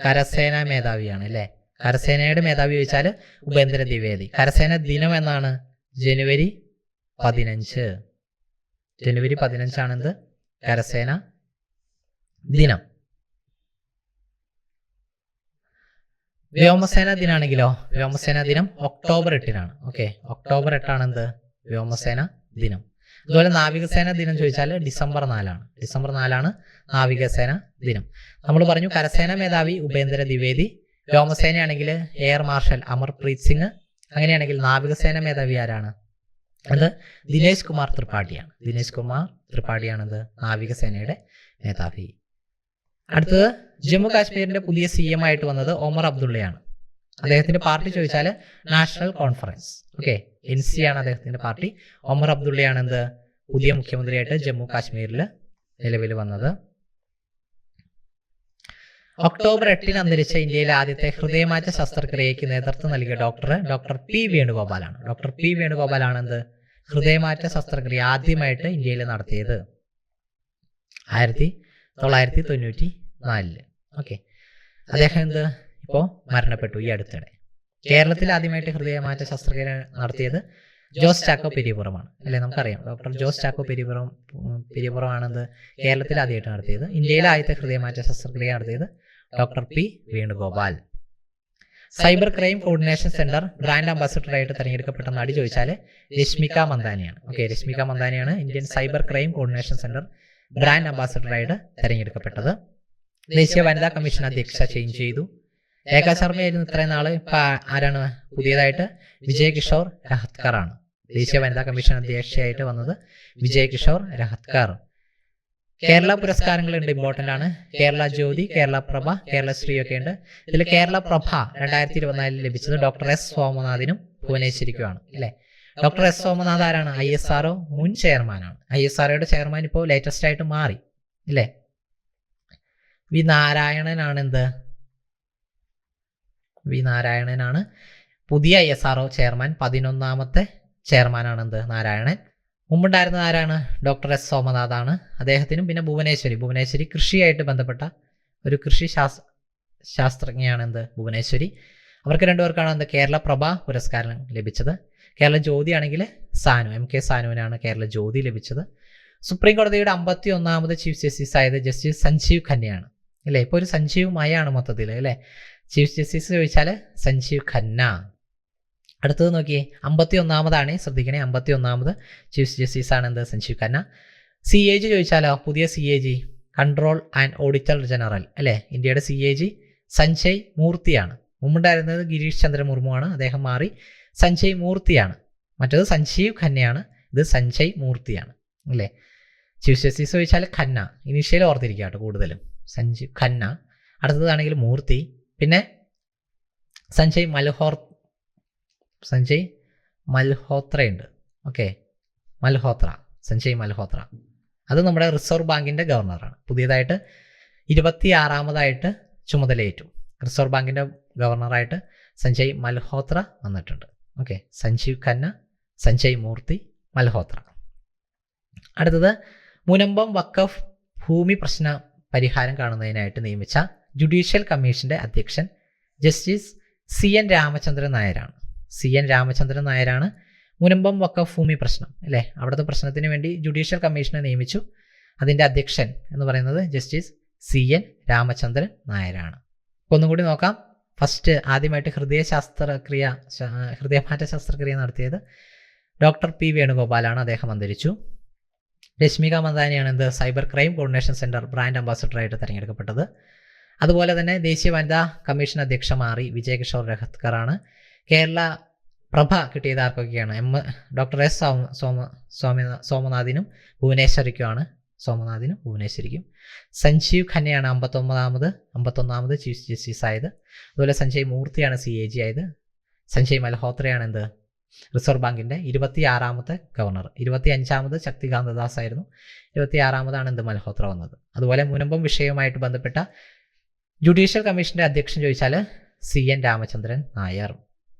S1: കരസേനാ മേധാവിയാണ് അല്ലേ. കരസേനയുടെ മേധാവി ചോദിച്ചാൽ ഉപേന്ദ്ര ദ്വിവേദി. കരസേന ദിനം എന്നാണ്? ജനുവരി 15. ജനുവരി 15 കരസേന ദിനം. വ്യോമസേന ദിനാണെങ്കിലോ? വ്യോമസേന ദിനം ഒക്ടോബർ 8 ഓക്കെ, ഒക്ടോബർ 8 വ്യോമസേന ദിനം. അതുപോലെ നാവികസേന ദിനം ചോദിച്ചാൽ ഡിസംബർ 4. ഡിസംബർ 4 നാവികസേന ദിനം. നമ്മൾ പറഞ്ഞു കരസേന മേധാവി ഉപേന്ദ്ര ദ്വിവേദി, വ്യോമസേനയാണെങ്കിൽ എയർ മാർഷൽ അമർപ്രീത് സിംഗ്. അങ്ങനെയാണെങ്കിൽ നാവികസേന മേധാവി ആരാണ്? അത് ദിനേശ് കുമാർ ത്രിപാഠിയാണ്. ദിനേശ് കുമാർ ത്രിപാഠിയാണത് നാവികസേനയുടെ മേധാവി. അടുത്തത് ജമ്മു കാശ്മീരിന്റെ പുതിയ CM ആയിട്ട് വന്നത് ഒമർ അബ്ദുള്ളയാണ്. അദ്ദേഹത്തിന്റെ പാർട്ടി ചോദിച്ചാൽ നാഷണൽ കോൺഫറൻസ്. ഓക്കെ, NC ആണ് അദ്ദേഹത്തിന്റെ പാർട്ടി. ഒമർ അബ്ദുള്ളയാണ് എന്ത്? പുതിയ മുഖ്യമന്ത്രിയായിട്ട് ജമ്മു കാശ്മീരിൽ നിലവിൽ വന്നത്. ഒക്ടോബർ 8 അന്തരിച്ച ഇന്ത്യയിലെ ആദ്യത്തെ ഹൃദയമാറ്റ ശസ്ത്രക്രിയയ്ക്ക് നേതൃത്വം നൽകിയ ഡോക്ടർ P വേണുഗോപാലാണ്. ഡോക്ടർ P വേണുഗോപാലാണ് എന്ത്? ഹൃദയമാറ്റ ശസ്ത്രക്രിയ ആദ്യമായിട്ട് ഇന്ത്യയിൽ നടത്തിയത് 1994. ഓക്കെ, അദ്ദേഹം എന്ത്? ഇപ്പോൾ മരണപ്പെട്ടു ഈ അടുത്തിടെ. കേരളത്തിൽ ആദ്യമായിട്ട് ഹൃദയമാറ്റ ശസ്ത്രക്രിയ നടത്തിയത് ജോസ് ചാക്കോ പെരിയപുറമാണ് അല്ലെ. നമുക്കറിയാം ഡോക്ടർ ജോസ് ചാക്കോ പെരിയപുറമാണെന്ത്? കേരളത്തിൽ ആദ്യമായിട്ട് നടത്തിയത്. ഇന്ത്യയിലെ ആദ്യത്തെ ഹൃദയമാറ്റ ശസ്ത്രക്രിയ നടത്തിയത് ഡോക്ടർ P വേണുഗോപാൽ. Cyber crime coordination centre brand അംബാസിഡറായിട്ട് തെരഞ്ഞെടുക്കപ്പെട്ട നടി ചോദിച്ചാൽ രശ്മിക മന്ദാനിയാണ്. ഓക്കെ, രശ്മിക മന്ദാനിയാണ് Indian cyber crime coordination centre brand അംബാസിഡറായിട്ട് തെരഞ്ഞെടുക്കപ്പെട്ടത്. ദേശീയ വനിതാ കമ്മീഷൻ അധ്യക്ഷ ചേഞ്ച് ചെയ്തു. രേഖാ ശർമ്മയായിരുന്നു ഇത്രയും നാള്. ഇപ്പൊ ആരാണ് പുതിയതായിട്ട്? വിജയ് കിഷോർ രഹത്കർ ആണ്. ദേശീയ വനിതാ കമ്മീഷൻ അധ്യക്ഷയായിട്ട് വന്നത് വിജയ് കിഷോർ രഹത്കർ. കേരള പുരസ്കാരങ്ങളുണ്ട്, ഇമ്പോർട്ടന്റ് ആണ്. കേരള ജ്യോതി, കേരള പ്രഭ, കേരളശ്രീ ഒക്കെ ഉണ്ട്. ഇതിൽ കേരള പ്രഭ 2024 ലഭിച്ചത് ഡോക്ടർ S സോമനാഥിനും ഭുവനേശ്വരിക്കുമാണ് അല്ലെ. ഡോക്ടർ S സോമനാഥ് ആരാണ്? ISRO മുൻ ചെയർമാനാണ്. ISROയുടെ ചെയർമാൻ ഇപ്പോൾ ലേറ്റസ്റ്റ് ആയിട്ട് മാറി അല്ലേ. വി നാരായണനാണ് എന്ത്? വി നാരായണനാണ് പുതിയ ISRO ചെയർമാൻ. 11ാമത്തെ ചെയർമാനാണ് എന്ത്? നാരായണൻ. മുമ്പുണ്ടായിരുന്നത് ആരാണ്? Doctor S സോമനാഥാണ്. അദ്ദേഹത്തിനും പിന്നെ ഭുവനേശ്വരി കൃഷിയായിട്ട് ബന്ധപ്പെട്ട ഒരു കൃഷി ശാസ്ത്രജ്ഞയാണ് എന്ത്? ഭുവനേശ്വരി. അവർക്ക് രണ്ടുപേർക്കാണ് എന്ത്? കേരള പ്രഭ പുരസ്കാരം ലഭിച്ചത്. കേരള ജ്യോതി ആണെങ്കിൽ സാനു, MK സാനുവിനാണ് കേരള ജ്യോതി ലഭിച്ചത്. സുപ്രീം കോടതിയുടെ 51ാമത് ചീഫ് ജസ്റ്റിസ് ആയത് ജസ്റ്റിസ് സഞ്ജീവ് ഖന്നയാണ് അല്ലേ. ഇപ്പോൾ ഒരു സഞ്ജീവ് മയാണ് മൊത്തത്തിൽ അല്ലേ. ചീഫ് ജസ്റ്റിസ് ചോദിച്ചാൽ സഞ്ജീവ് ഖന്ന. അടുത്തത് നോക്കിയേ, 51ാമതാണ്, ശ്രദ്ധിക്കണേ, 51ാമത് ചീഫ് ജസ്റ്റിസ് ആണ് എന്ത്? സഞ്ജീവ് ഖന്ന. CAG ചോദിച്ചാലോ? പുതിയ CAG control and auditor general അല്ലേ. ഇന്ത്യയുടെ CAG സഞ്ജയ് മൂർത്തിയാണ്. മുമ്പുണ്ടായിരുന്നത് ഗിരീഷ് ചന്ദ്ര മുർമുവാണ്, അദ്ദേഹം മാറി സഞ്ജയ് മൂർത്തിയാണ്. മറ്റേത് സഞ്ജീവ് ഖന്നയാണ്, ഇത് സഞ്ജയ് മൂർത്തിയാണ് അല്ലേ. ചീഫ് ജസ്റ്റിസ് ചോദിച്ചാൽ ഖന്ന, ഇനീഷ്യൽ ഓർത്തിരിക്കുക കേട്ടോ കൂടുതലും. സഞ്ജീവ് ഖന്ന. അടുത്തതാണെങ്കിൽ മൂർത്തി. പിന്നെ സഞ്ജയ് മൽഹോത്രയുണ്ട്. ഓക്കെ, സഞ്ജയ് മൽഹോത്ര. അത് നമ്മുടെ റിസർവ് ബാങ്കിന്റെ ഗവർണറാണ്. പുതിയതായിട്ട് 26ാമതായിട്ട് ചുമതലയേറ്റു. റിസർവ് ബാങ്കിന്റെ ഗവർണറായിട്ട് സഞ്ജയ് മൽഹോത്ര വന്നിട്ടുണ്ട്. ഓക്കെ, സഞ്ജീവ് ഖന്ന, സഞ്ജയ് മൂർത്തി, മൽഹോത്ര. അടുത്തത് മുനമ്പം വഖഫ് ഭൂമി പ്രശ്ന പരിഹാരം കാണുന്നതിനായിട്ട് നിയമിച്ച ജുഡീഷ്യൽ കമ്മീഷന്റെ അധ്യക്ഷൻ ജസ്റ്റിസ് CN രാമചന്ദ്രൻ നായരാണ്. CN രാമചന്ദ്രൻ നായരാണ് മുനമ്പം വഖഫ് ഭൂമി പ്രശ്നം അല്ലേ, അവിടുത്തെ പ്രശ്നത്തിന് വേണ്ടി ജുഡീഷ്യൽ കമ്മീഷനെ നിയമിച്ചു. അതിൻ്റെ അധ്യക്ഷൻ എന്ന് പറയുന്നത് ജസ്റ്റിസ് CN രാമചന്ദ്രൻ നായരാണ്. അപ്പോൾ ഒന്നും കൂടി നോക്കാം. ഫസ്റ്റ് ആദ്യമായിട്ട് ഹൃദയമാറ്റ ശസ്ത്രക്രിയ നടത്തിയത് ഡോക്ടർ P വേണുഗോപാലാണ്, അദ്ദേഹം അന്തരിച്ചു. രശ്മിക മന്ദാനിയാണ് എന്ത്? Cyber crime coordination centre brand അംബാസിഡറായിട്ട് തിരഞ്ഞെടുക്കപ്പെട്ടത്. അതുപോലെ തന്നെ ദേശീയ വനിതാ കമ്മീഷൻ അധ്യക്ഷ മാറി വിജയ് കിഷോർ രഹത്കർ ആണ്. കേരള പ്രഭ കിട്ടിയത് ആർക്കൊക്കെയാണ്? ഡോക്ടർ S സോമനാഥിനും ഭുവനേശ്വരിക്കും. സഞ്ജീവ് ഖന്നയാണ് 51ാമത് ചീഫ് ജസ്റ്റിസ് ആയത്. അതുപോലെ സഞ്ജയ് മൂർത്തിയാണ് CAG ആയത്. സഞ്ജയ് മൽഹോത്രയാണ് എന്ത്? റിസർവ് ബാങ്കിന്റെ 26ാമത്തെ ഗവർണർ. 25ാമത് ശക്തികാന്ത ദാസ് ആയിരുന്നു, 26ാമതാണ് എന്ത്? മൽഹോത്ര വന്നത്. അതുപോലെ മുനമ്പം വിഷയവുമായിട്ട് ബന്ധപ്പെട്ട ജുഡീഷ്യൽ കമ്മീഷന്റെ അധ്യക്ഷൻ ചോദിച്ചാൽ CN രാമചന്ദ്രൻ നായർ.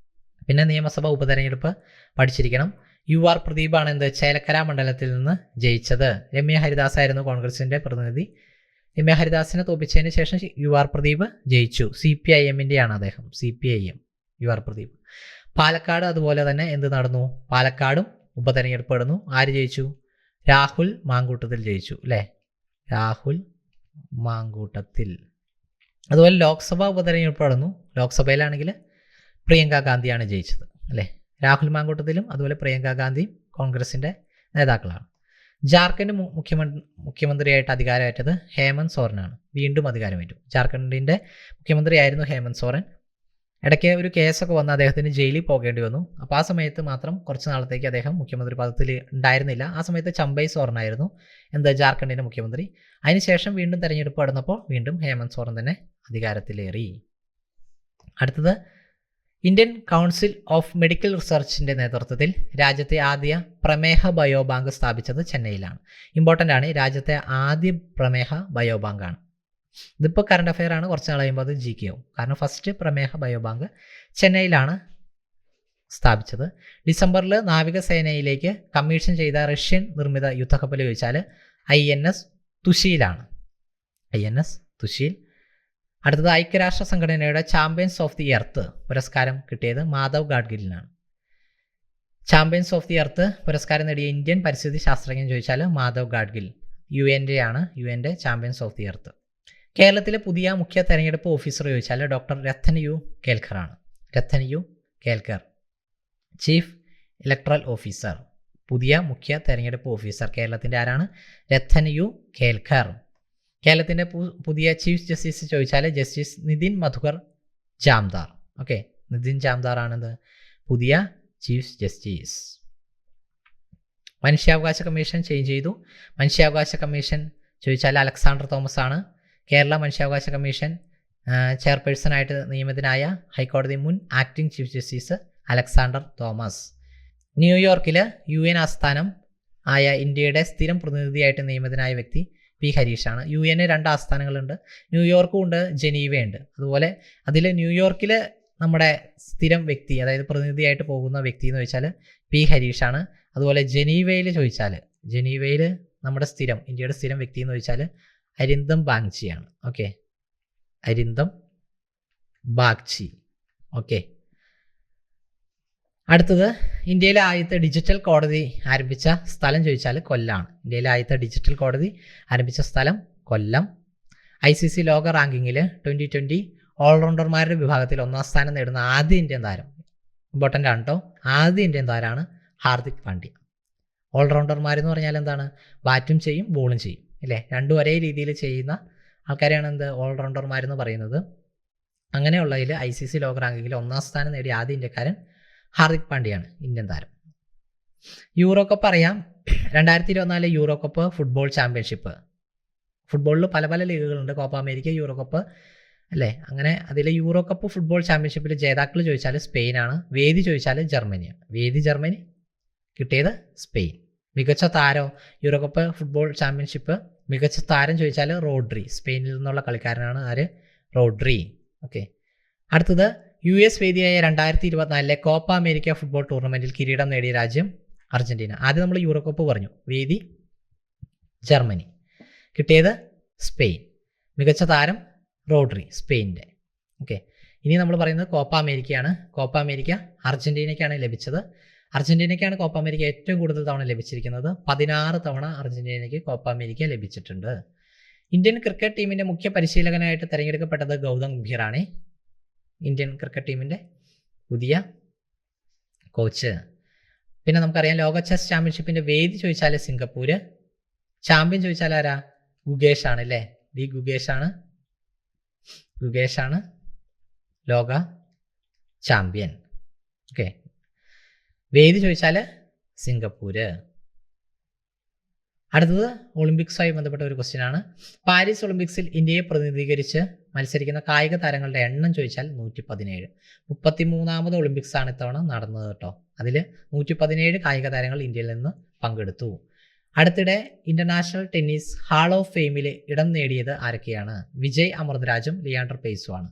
S1: പിന്നെ നിയമസഭ ഉപതെരഞ്ഞെടുപ്പ് പഠിച്ചിരിക്കണം. UR പ്രദീപാണ് എന്ത്? ചേലക്കര മണ്ഡലത്തിൽ നിന്ന് ജയിച്ചത്. രമ്യ ഹരിദാസ് ആയിരുന്നു കോൺഗ്രസിന്റെ പ്രതിനിധി. രമ്യ ഹരിദാസിനെ തോപ്പിച്ചതിന് ശേഷം യു ആർ പ്രദീപ് ജയിച്ചു. CPIM-ൻ്റെയാണ് അദ്ദേഹം. CPIM you are Pradeep. Palakkad അതുപോലെ തന്നെ എന്ത് നടന്നു? പാലക്കാടും ഉപതെരഞ്ഞെടുപ്പ് നടന്നു. ആര് ജയിച്ചു? രാഹുൽ മാങ്കൂട്ടത്തിൽ ജയിച്ചു അല്ലേ? രാഹുൽ മാങ്കൂട്ടത്തിൽ. അതുപോലെ ലോക്സഭ ഉപതെരഞ്ഞെടുപ്പ് നടന്നു. ലോക്സഭയിലാണെങ്കിൽ പ്രിയങ്ക ഗാന്ധിയാണ് ജയിച്ചത് അല്ലേ? രാഹുൽ മാങ്കൂട്ടത്തിലും അതുപോലെ പ്രിയങ്ക ഗാന്ധിയും കോൺഗ്രസിൻ്റെ നേതാക്കളാണ്. ജാർഖണ്ഡ് മുഖ്യമന്ത്രിയായിട്ട് അധികാരമേറ്റത് ഹേമന്ത് സോറനാണ്. വീണ്ടും അധികാരമേറ്റു. ജാർഖണ്ഡിൻ്റെ മുഖ്യമന്ത്രിയായിരുന്നു ഹേമന്ത് സോറൻ. ഇടയ്ക്ക് ഒരു കേസൊക്കെ വന്ന് അദ്ദേഹത്തിന് ജയിലിൽ പോകേണ്ടി വന്നു. അപ്പോൾ ആ സമയത്ത് മാത്രം കുറച്ച് നാളത്തേക്ക് അദ്ദേഹം മുഖ്യമന്ത്രി പദത്തിൽ ഉണ്ടായിരുന്നില്ല. ആ സമയത്ത് ചമ്പൈ സോറനായിരുന്നു ജാർഖണ്ഡിൻ്റെ മുഖ്യമന്ത്രി. അതിനുശേഷം വീണ്ടും തെരഞ്ഞെടുപ്പ് നടന്നപ്പോൾ വീണ്ടും ഹേമന്ത് സോറൻ തന്നെ അധികാരത്തിലേറി. അടുത്തത് ഇന്ത്യൻ കൗൺസിൽ ഓഫ് മെഡിക്കൽ റിസർച്ചിൻ്റെ നേതൃത്വത്തിൽ രാജ്യത്തെ ആദ്യ പ്രമേഹ ബയോബാങ്ക് സ്ഥാപിച്ചത് ചെന്നൈയിലാണ്. ഇമ്പോർട്ടൻ്റ് ആണ്. രാജ്യത്തെ ആദ്യ പ്രമേഹ ബയോബാങ്കാണ്. ഇതിപ്പോൾ കറണ്ട് അഫെയർ ആണ്. കുറച്ച് നാൾ കഴിയുമ്പോൾ അത് GK ആവും. കാരണം ഫസ്റ്റ് പ്രമേഹ ബയോബാങ്ക് ചെന്നൈയിലാണ് സ്ഥാപിച്ചത്. ഡിസംബറിൽ നാവികസേനയിലേക്ക് കമ്മീഷൻ ചെയ്ത റഷ്യൻ നിർമ്മിത യുദ്ധക്കപ്പൽ ചോദിച്ചാൽ INS തുഷീലാണ്. INS തുഷീൽ. അടുത്തത് ഐക്യരാഷ്ട്ര സംഘടനയുടെ ചാമ്പ്യൻസ് ഓഫ് ദി എർത്ത് പുരസ്കാരം കിട്ടിയത് മാധവ് ഗാഡ്ഗിലിനാണ്. ചാമ്പ്യൻസ് ഓഫ് ദി എർത്ത് പുരസ്കാരം നേടിയ ഇന്ത്യൻ പരിസ്ഥിതി ശാസ്ത്രജ്ഞൻ ചോദിച്ചാൽ മാധവ് ഗാഡ്ഗിൽ. UN-ൻ്റെ ആണ്. UN-ൻ്റെ ചാമ്പ്യൻസ് ഓഫ് ദി എർത്ത്. കേരളത്തിലെ പുതിയ മുഖ്യ തെരഞ്ഞെടുപ്പ് ഓഫീസർ ചോദിച്ചാൽ ഡോക്ടർ രത്തൻ യു കേൽക്കറാണ്. Rattan U Kelkar, chief electoral officer. പുതിയ മുഖ്യ തെരഞ്ഞെടുപ്പ് ഓഫീസർ കേരളത്തിൻ്റെ ആരാണ്? രത്തൻ യു കേൽക്കർ. കേരളത്തിൻ്റെ പുതിയ ചീഫ് ജസ്റ്റിസ് ചോദിച്ചാൽ ജസ്റ്റിസ് നിതിൻ മധുകർ ജാംദാർ. ഓക്കെ, നിതിൻ ജാംദാർ ആണെന്ന് പുതിയ ചീഫ് ജസ്റ്റിസ്. മനുഷ്യാവകാശ കമ്മീഷൻ ചേഞ്ച് ചെയ്തു. മനുഷ്യാവകാശ കമ്മീഷൻ ചോദിച്ചാൽ അലക്സാണ്ടർ തോമസ് ആണ്. കേരള മനുഷ്യാവകാശ കമ്മീഷൻ ചെയർപേഴ്സണായിട്ട് നിയമിതനായ ഹൈക്കോടതി മുൻ acting chief justice Alexander Thomas. ന്യൂയോർക്കിൽ UN ആസ്ഥാനം ആയ ഇന്ത്യയുടെ സ്ഥിരം പ്രതിനിധിയായിട്ട് നിയമിതനായ വ്യക്തി P. ഹരീഷാണ്. UN 2 ആസ്ഥാനങ്ങളുണ്ട്. ന്യൂയോർക്കും ഉണ്ട്, ജനീവയുണ്ട്. അതുപോലെ അതിൽ ന്യൂയോർക്കിൽ നമ്മുടെ സ്ഥിരം വ്യക്തി, അതായത് പ്രതിനിധിയായിട്ട് പോകുന്ന വ്യക്തി എന്ന് ചോദിച്ചാൽ P. ഹരീഷാണ്. അതുപോലെ ജനീവയിൽ ചോദിച്ചാൽ, ജനീവയിൽ നമ്മുടെ സ്ഥിരം, ഇന്ത്യയുടെ സ്ഥിരം വ്യക്തി എന്ന് ചോദിച്ചാൽ അരിന്ദം ബാഗ്ചിയാണ്. ഓക്കെ, അരിന്ദം ബാഗ്ചി. ഓക്കെ, അടുത്തത് ഇന്ത്യയിലെ ആദ്യത്തെ ഡിജിറ്റൽ കോടതി ആരംഭിച്ച സ്ഥലം ചോദിച്ചാൽ കൊല്ലാണ്. ഇന്ത്യയിലെ ആദ്യത്തെ ഡിജിറ്റൽ കോടതി ആരംഭിച്ച സ്ഥലം കൊല്ലം. ICC ലോക റാങ്കിങ്ങിൽ 2020 ഓൾറൗണ്ടർമാരുടെ വിഭാഗത്തിൽ 1ാം സ്ഥാനം നേടുന്ന ആദ്യ ഇന്ത്യൻ താരം, ഇമ്പോർട്ടൻ്റ് ആണ് കേട്ടോ, ആദ്യ ഇന്ത്യൻ താരമാണ് ഹാർദിക് പാണ്ഡ്യ. ഓൾറൗണ്ടർമാരെന്ന് പറഞ്ഞാൽ എന്താണ്? ബാറ്റും ചെയ്യും ബോളും ചെയ്യും അല്ലേ? രണ്ടും ഒരേ രീതിയിൽ ചെയ്യുന്ന ആൾക്കാരെയാണ് ഓൾറൗണ്ടർമാരെന്ന് പറയുന്നത്. അങ്ങനെയുള്ളതിൽ ICC ലോക റാങ്കിങ്ങിൽ 1ാം സ്ഥാനം നേടിയ ആദ്യ ഇന്ത്യക്കാരൻ ഹാർദിക് പാണ്ഡ്യയാണ്, ഇന്ത്യൻ താരം. യൂറോ കപ്പ് അറിയാം. 2024 യൂറോ കപ്പ് ഫുട്ബോൾ ചാമ്പ്യൻഷിപ്പ്. ഫുട്ബോളിൽ പല പല ലീഗുകളുണ്ട്. കോപ്പ അമേരിക്ക, യൂറോ കപ്പ് അല്ലേ? അങ്ങനെ അതിൽ യൂറോ കപ്പ് ഫുട്ബോൾ ചാമ്പ്യൻഷിപ്പിൽ ജേതാക്കൾ ചോദിച്ചാൽ സ്പെയിനാണ്. വേദി ചോദിച്ചാൽ ജർമ്മനിയാണ്. വേദി ജർമ്മനി, കിട്ടിയത് സ്പെയിൻ. മികച്ച താരം യൂറോ കപ്പ് ഫുട്ബോൾ ചാമ്പ്യൻഷിപ്പ് മികച്ച താരം ചോദിച്ചാൽ റോഡ്രി. സ്പെയിനിൽ നിന്നുള്ള കളിക്കാരനാണ് ആര്? റോഡ്രി. ഓക്കെ, അടുത്തത് US വേദിയായ 2024 കോപ്പ അമേരിക്ക ഫുട്ബോൾ ടൂർണമെൻറ്റിൽ കിരീടം നേടിയ രാജ്യം അർജന്റീന. ആദ്യം നമ്മൾ യൂറോ കപ്പ് പറഞ്ഞു. വേദി ജർമ്മനി, കിട്ടിയത് സ്പെയിൻ. മികച്ച താരം റോഡ്രി, സ്പെയിൻ്റെ. ഓക്കെ, ഇനി നമ്മൾ പറയുന്നത് കോപ്പ അമേരിക്കയാണ്. കോപ്പ അമേരിക്ക അർജന്റീനയ്ക്കാണ് ലഭിച്ചത്. അർജന്റീനയ്ക്കാണ് കോപ്പ അമേരിക്ക ഏറ്റവും കൂടുതൽ തവണ ലഭിച്ചിരിക്കുന്നത്. 16 തവണ അർജന്റീനയ്ക്ക് കോപ്പ അമേരിക്ക ലഭിച്ചിട്ടുണ്ട്. ഇന്ത്യൻ ക്രിക്കറ്റ് ടീമിൻ്റെ മുഖ്യ പരിശീലകനായിട്ട് തിരഞ്ഞെടുക്കപ്പെട്ടത് ഗൗതം ഗംഭീറാണ്. ഇന്ത്യൻ ക്രിക്കറ്റ് ടീമിൻ്റെ പുതിയ കോച്ച്. പിന്നെ നമുക്കറിയാം ലോക ചെസ് ചാമ്പ്യൻഷിപ്പിൻ്റെ വേദി ചോദിച്ചാൽ സിംഗപ്പൂർ. ചാമ്പ്യൻ ചോദിച്ചാൽ ആരാ? ഗുകേഷ് ആണ് അല്ലേ? ഗുകേഷാണ് ലോക ചാമ്പ്യൻ. ഓക്കെ, വേദി ചോദിച്ചാൽ സിംഗപ്പൂർ. അടുത്തത് ഒളിമ്പിക്സുമായി ബന്ധപ്പെട്ട ഒരു ക്വസ്റ്റ്യൻ ആണ്. പാരീസ് ഒളിമ്പിക്സിൽ ഇന്ത്യയെ പ്രതിനിധീകരിച്ച് മത്സരിക്കുന്ന കായിക താരങ്ങളുടെ എണ്ണം ചോദിച്ചാൽ 117. 33ാമത് ഒളിമ്പിക്സ് ആണ് ഇത്തവണ നടന്നത് കേട്ടോ. അതിൽ 117 കായിക താരങ്ങൾ ഇന്ത്യയിൽ നിന്ന് പങ്കെടുത്തു. അടുത്തിടെ ഇന്റർനാഷണൽ ടെന്നീസ് ഹാൾ ഓഫ് ഫെയിമിൽ ഇടം നേടിയത് ആരൊക്കെയാണ്? വിജയ് അമൃതരാജും ലിയാൻഡർ പേയ്സുമാണ്.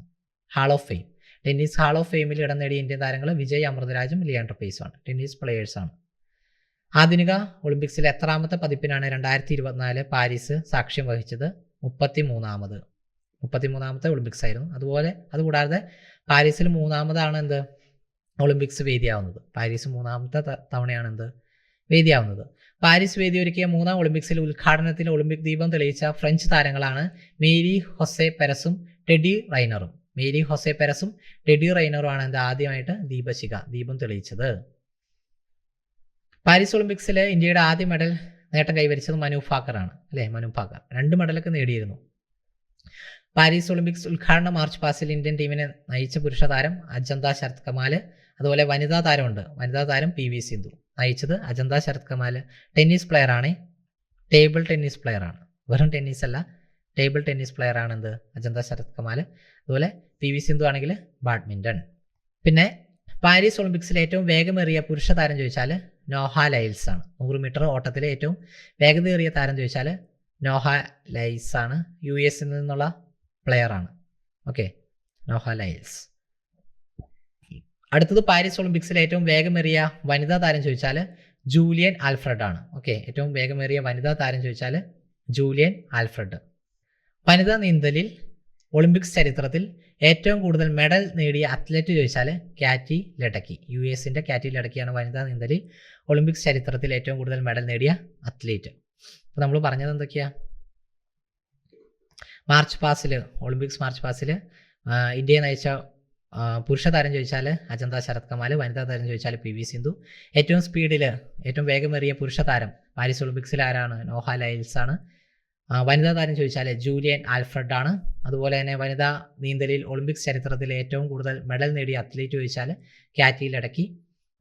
S1: Hall of fame, tennis hall of ഫെയിമിൽ ഇടം നേടിയ ഇന്ത്യൻ താരങ്ങൾ വിജയ് അമൃതരാജും ലിയാൻഡർ പേയ്സുമാണ്. ടെന്നീസ് പ്ലെയേഴ്സാണ്. ആധുനിക ഒളിമ്പിക്സിലെ എത്രാമത്തെ പതിപ്പിനാണ് 2024 പാരീസ് സാക്ഷ്യം വഹിച്ചത്? മുപ്പത്തിമൂന്നാമത്തെ ഒളിമ്പിക്സ് ആയിരുന്നു. അതുകൂടാതെ പാരീസിൽ മൂന്നാമതാണ് എന്ത് ഒളിമ്പിക്സ് വേദിയാവുന്നത്. പാരീസ് മൂന്നാമത്തെ തവണയാണ് എന്ത് വേദിയാവുന്നത്. പാരീസ് വേദി ഒരുക്കിയ മൂന്നാം ഒളിമ്പിക്സിൽ ഉദ്ഘാടനത്തിൽ ഒളിമ്പിക് ദീപം തെളിയിച്ച ഫ്രഞ്ച് താരങ്ങളാണ് മേരി ഹൊസെ പെരസും ടെഡി റൈനറുമാണ് എന്ത് ആദ്യമായിട്ട് ദീപം തെളിയിച്ചത്. പാരീസ് ഒളിമ്പിക്സിൽ ഇന്ത്യയുടെ ആദ്യ മെഡൽ നേട്ടം കൈവരിച്ചത് മനു ഭാക്കറാണ് അല്ലേ. മനു ഭാക്കർ 2 മെഡലൊക്കെ നേടിയിരുന്നു. പാരീസ് ഒളിമ്പിക്സ് ഉദ്ഘാടന മാർച്ച് പാസ്റ്റിൽ ഇന്ത്യൻ ടീമിനെ നയിച്ച പുരുഷ താരം അജന്ത ശരത് കമാൽ. അതുപോലെ വനിതാ താരം PV സിന്ധു. നയിച്ചത് അജന്ത ശരത് കമാൽ ടെന്നീസ് പ്ലെയറാണ്, ടേബിൾ ടെന്നീസ് പ്ലെയറാണ്, വെറും ടെന്നീസ് അല്ല, ടേബിൾ ടെന്നീസ് പ്ലെയറാണ് എന്ത് അജന്ത ശരത് കമാൽ. അതുപോലെ PV സിന്ധു ആണെങ്കിൽ ബാഡ്മിൻ്റൺ. പിന്നെ പാരീസ് ഒളിമ്പിക്സിലെ ഏറ്റവും വേഗമേറിയ പുരുഷ താരം ചോദിച്ചാൽ നോഹ ലൈൽസ് ആണ്. 100 മീറ്റർ ഓട്ടത്തിലെ ഏറ്റവും വേഗതയേറിയ താരം ചോദിച്ചാൽ നോഹ ലൈൽസ് ആണ്. US നിന്നുള്ള പ്ലെയറാണ്. Okay, Noah Lyles. അടുത്തത് പാരീസ് ഒളിമ്പിക്സിലെ ഏറ്റവും വേഗമേറിയ വനിതാ താരം ചോദിച്ചാൽ ജൂലിയൻ ആൽഫ്രഡ് ആണ്. ഓക്കെ, ഏറ്റവും വേഗമേറിയ വനിതാ താരം ചോദിച്ചാൽ ജൂലിയൻ ആൽഫ്രഡ്. വനിതാ നീന്തലിൽ ഒളിമ്പിക്സ് ചരിത്രത്തിൽ ഏറ്റവും കൂടുതൽ മെഡൽ നേടിയ അത്ലറ്റ് ചോദിച്ചാൽ കാറ്റി ലെഡക്കി. US-ന്റെ കാറ്റി ലെഡക്കിയാണ് വനിതാ നീന്തലിൽ ഒളിമ്പിക്സ് ചരിത്രത്തിൽ ഏറ്റവും കൂടുതൽ മെഡൽ നേടിയ അത്ലറ്റ്. അപ്പോൾ നമ്മൾ പറഞ്ഞത് എന്തൊക്കെയാ? ഒളിമ്പിക്സ് മാർച്ച് പാസിൽ ഇന്ത്യയെ നയിച്ച പുരുഷ താരം ചോദിച്ചാൽ അജന്ത ശരത് കമാൽ, വനിതാ താരം ചോദിച്ചാൽ PV സിന്ധു. ഏറ്റവും സ്പീഡിൽ ഏറ്റവും വേഗമേറിയ പുരുഷ താരം പാരീസ് ഒളിമ്പിക്സിൽ ആരാണ്? നോഹ ലൈൽസ് ആണ്. വനിതാ താരം ചോദിച്ചാൽ ജൂലിയൻ ആൽഫ്രഡ് ആണ്. അതുപോലെ തന്നെ വനിതാ നീന്തലിൽ ഒളിമ്പിക്സ് ചരിത്രത്തിൽ ഏറ്റവും കൂടുതൽ മെഡൽ നേടിയ അത്ലറ്റ് ചോദിച്ചാൽ കാറ്റി ലെഡക്കി.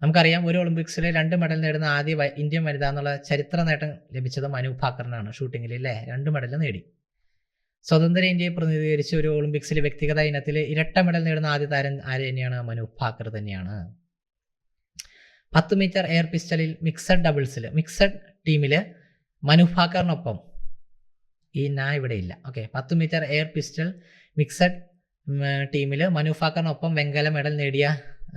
S1: നമുക്കറിയാം, ഒരു ഒളിമ്പിക്സിൽ 2 മെഡൽ നേടുന്ന ആദ്യ ഇന്ത്യൻ വനിത എന്നുള്ള ചരിത്ര നേട്ടം ലഭിച്ചത് മനു ഭാക്കറിനാണ്. ഷൂട്ടിങ്ങിൽ അല്ലേ 2 മെഡൽ നേടി. സ്വതന്ത്ര ഇന്ത്യയെ പ്രതിനിധീകരിച്ച് ഒരു ഒളിമ്പിക്സിൽ വ്യക്തിഗത ഇനത്തിൽ ഇരട്ട മെഡൽ നേടുന്ന ആദ്യ താരം ആര് തന്നെയാണ്? മനു ഭാക്കർ തന്നെയാണ്. 10 മീറ്റർ എയർ പിസ്റ്റലിൽ മിക്സഡ് ടീമിൽ മനു ഭാക്കറിനൊപ്പം ഇവിടെ ഇല്ല. Okay, 10 metre air pistol mixed ടീമിൽ മനു ഭാക്കറിനൊപ്പം വെങ്കല മെഡൽ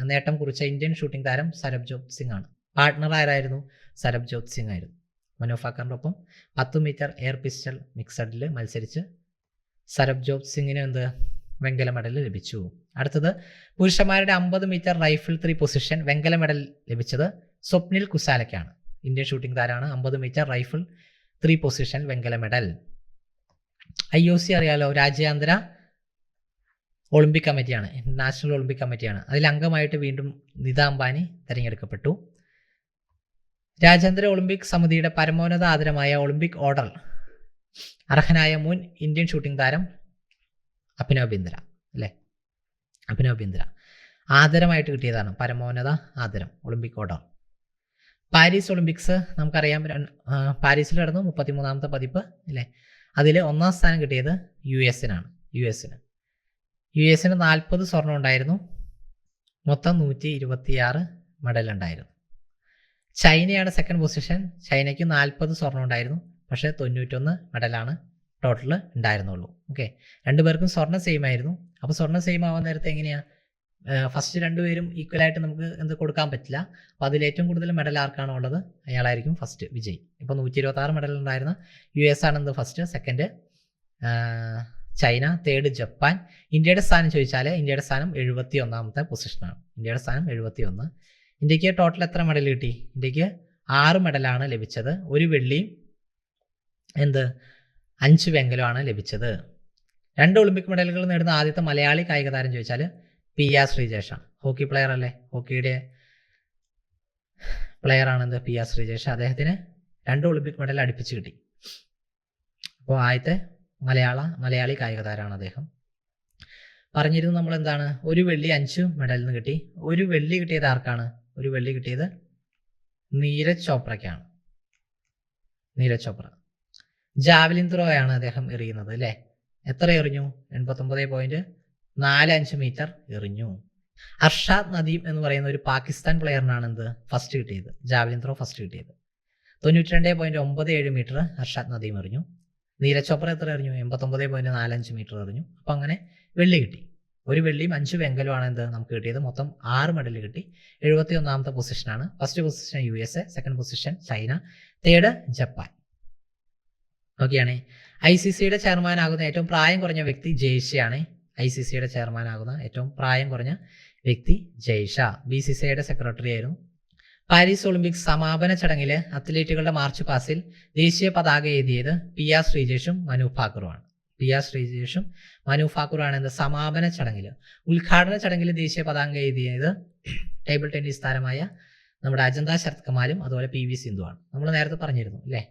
S1: നേട്ടം കുറിച്ച ഇന്ത്യൻ ഷൂട്ടിംഗ് താരം സരബ്ജോത് സിംഗ് ആണ്. പാർട്ട്ണർ ആരായിരുന്നു? സരബ്ജോത് സിംഗ് ആയിരുന്നു. മനു ഭാക്കറിൻ്റെ ഒപ്പം 10 മീറ്റർ എയർ പിസ്റ്റൽ മിക്സഡിൽ മത്സരിച്ച് സരബ്ജോത് സിംഗിന് വെങ്കല മെഡൽ ലഭിച്ചു. അടുത്തത് പുരുഷന്മാരുടെ 50 മീറ്റർ റൈഫിൾ 3 പൊസിഷൻ വെങ്കല മെഡൽ ലഭിച്ചത് സ്വപ്നിൽ കുസാലയ്ക്കാണ്. ഇന്ത്യൻ ഷൂട്ടിംഗ് താരമാണ്. 50 മീറ്റർ റൈഫിൾ 3 പൊസിഷൻ വെങ്കല മെഡൽ. IOC അറിയാലോ, രാജ്യാന്തര ഒളിമ്പിക് കമ്മിറ്റിയാണ്, ഇന്റർനാഷണൽ ഒളിമ്പിക് കമ്മിറ്റിയാണ്. അതിൽ അംഗമായിട്ട് വീണ്ടും നിത അംബാനി തിരഞ്ഞെടുക്കപ്പെട്ടു. രാജ്യാന്തര ഒളിമ്പിക് സമിതിയുടെ പരമോന്നത ആദരമായ ഒളിമ്പിക് ഓർഡർ അർഹനായ മുൻ ഇന്ത്യൻ ഷൂട്ടിംഗ് താരം അഭിനവ് ബിന്ദ്ര ആദരമായിട്ട് കിട്ടിയതാണ്. പരമോന്നത ആദരം, ഒളിമ്പിക് ഓർഡർ. പാരീസ് ഒളിമ്പിക്സ് നമുക്കറിയാം, പാരീസിൽ നടന്നു 33ാമത്തെ പതിപ്പ് അല്ലേ. അതിൽ 1ാം സ്ഥാനം കിട്ടിയത് US-നാണ്. US-ന് 40 സ്വർണം ഉണ്ടായിരുന്നു. മൊത്തം 126 മെഡൽ ഉണ്ടായിരുന്നു. ചൈനയാണ് സെക്കൻഡ് പൊസിഷൻ. ചൈനയ്ക്ക് 40 സ്വർണം ഉണ്ടായിരുന്നു. പക്ഷേ 91 മെഡലാണ് ടോട്ടൽ ഉണ്ടായിരുന്നുള്ളൂ. ഓക്കെ, 2 പേർക്കും സ്വർണ്ണം സെയിം ആയിരുന്നു. അപ്പോൾ സ്വർണ്ണം സെയിം ആവാൻ നേരത്തെ എങ്ങനെയാണ്? ഫസ്റ്റ് 2 പേരും ഈക്വലായിട്ട് നമുക്ക് കൊടുക്കാൻ പറ്റില്ല. അപ്പോൾ അതിൽ ഏറ്റവും കൂടുതൽ മെഡൽ ആർക്കാണോ ഉള്ളത് അയാളായിരിക്കും ഫസ്റ്റ് വിജയി. ഇപ്പോൾ 126 മെഡൽ ഉണ്ടായിരുന്ന US ആണ് first, second China, third Japan. ഇന്ത്യയുടെ സ്ഥാനം ചോദിച്ചാൽ ഇന്ത്യയുടെ സ്ഥാനം 71ാമത്തെ പൊസിഷനാണ്. ഇന്ത്യയുടെ സ്ഥാനം 71. ഇന്ത്യക്ക് ടോട്ടൽ എത്ര മെഡൽ കിട്ടി? ഇന്ത്യക്ക് 6 മെഡലാണ് ലഭിച്ചത്. 1 വെള്ളിയും 5 വെങ്കലമാണ് ലഭിച്ചത്. 2 ഒളിമ്പിക് മെഡലുകൾ നേടുന്ന ആദ്യത്തെ മലയാളി കായിക താരം ചോദിച്ചാൽ PR ശ്രീജേഷാണ്. ഹോക്കി പ്ലെയർ അല്ലേ, ഹോക്കിയുടെ പ്ലെയറാണ് PR ശ്രീജേഷ്. അദ്ദേഹത്തിന് 2 ഒളിമ്പിക് മെഡൽ അടുപ്പിച്ച് കിട്ടി. അപ്പോൾ ആദ്യത്തെ മലയാളി കായിക താരമാണ് അദ്ദേഹം. പറഞ്ഞിരുന്നു നമ്മൾ 1 വെള്ളി 5 മെഡലിന് കിട്ടി. 1 വെള്ളി കിട്ടിയത് ആർക്കാണ്? 1 വെള്ളി കിട്ടിയത് നീരജ് ചോപ്രയ്ക്കാണ്. നീരജ് ചോപ്ര. ജാവലിൻ ത്രോ ആണ് അദ്ദേഹം എറിയുന്നത് അല്ലേ. എത്ര എറിഞ്ഞു? 89.45 മീറ്റർ എറിഞ്ഞു. അർഷാദ് നദീം എന്ന് പറയുന്ന ഒരു പാകിസ്ഥാൻ പ്ലെയറിനാണ് ഫസ്റ്റ് കിട്ടിയത്, ജാവലിൻ ത്രോ ഫസ്റ്റ് കിട്ടിയത്. 92.97 മീറ്റർ അർഷാദ് നദീം എറിഞ്ഞു. നീരജ് ചോപ്ര എത്ര എറിഞ്ഞു? 89.45 മീറ്റർ എറിഞ്ഞു. അപ്പം അങ്ങനെ വെള്ളി കിട്ടി. 1 വെള്ളിയും 5 വെങ്കലുമാണ് നമുക്ക് കിട്ടിയത്. മൊത്തം 6 മെഡൽ കിട്ടി. 71ാമത്തെ പൊസിഷനാണ്. First position USA, second position China, third Japan. നോക്കിയാണേ, ICCയുടെ ചെയർമാനാകുന്ന ഏറ്റവും പ്രായം കുറഞ്ഞ വ്യക്തി ജയ്ഷയാണ്. ICCയുടെ ചെയർമാനാകുന്ന ഏറ്റവും പ്രായം കുറഞ്ഞ വ്യക്തി ജയ്ഷ. BCCIയുടെ സെക്രട്ടറി ആയിരുന്നു. പാരീസ് ഒളിമ്പിക്സ് സമാപന ചടങ്ങിൽ അത്ലറ്റുകളുടെ മാർച്ച് പാസിൽ ദേശീയ പതാക എഴുതിയത് PR ശ്രീജേഷും മനു ഭാക്കറുമാണ്. PR ശ്രീജേഷും മനു ഭാക്കറുമാണ് എന്ത് സമാപന ചടങ്ങിൽ. ഉദ്ഘാടന ചടങ്ങിൽ ദേശീയ പതാക എഴുതിയത് ടേബിൾ ടെന്നീസ് താരമായ നമ്മുടെ അജന്ത ശരത് കമാലും അതുപോലെ PV സിന്ധുവാണ്. നമ്മൾ നേരത്തെ പറഞ്ഞിരുന്നു അല്ലേ.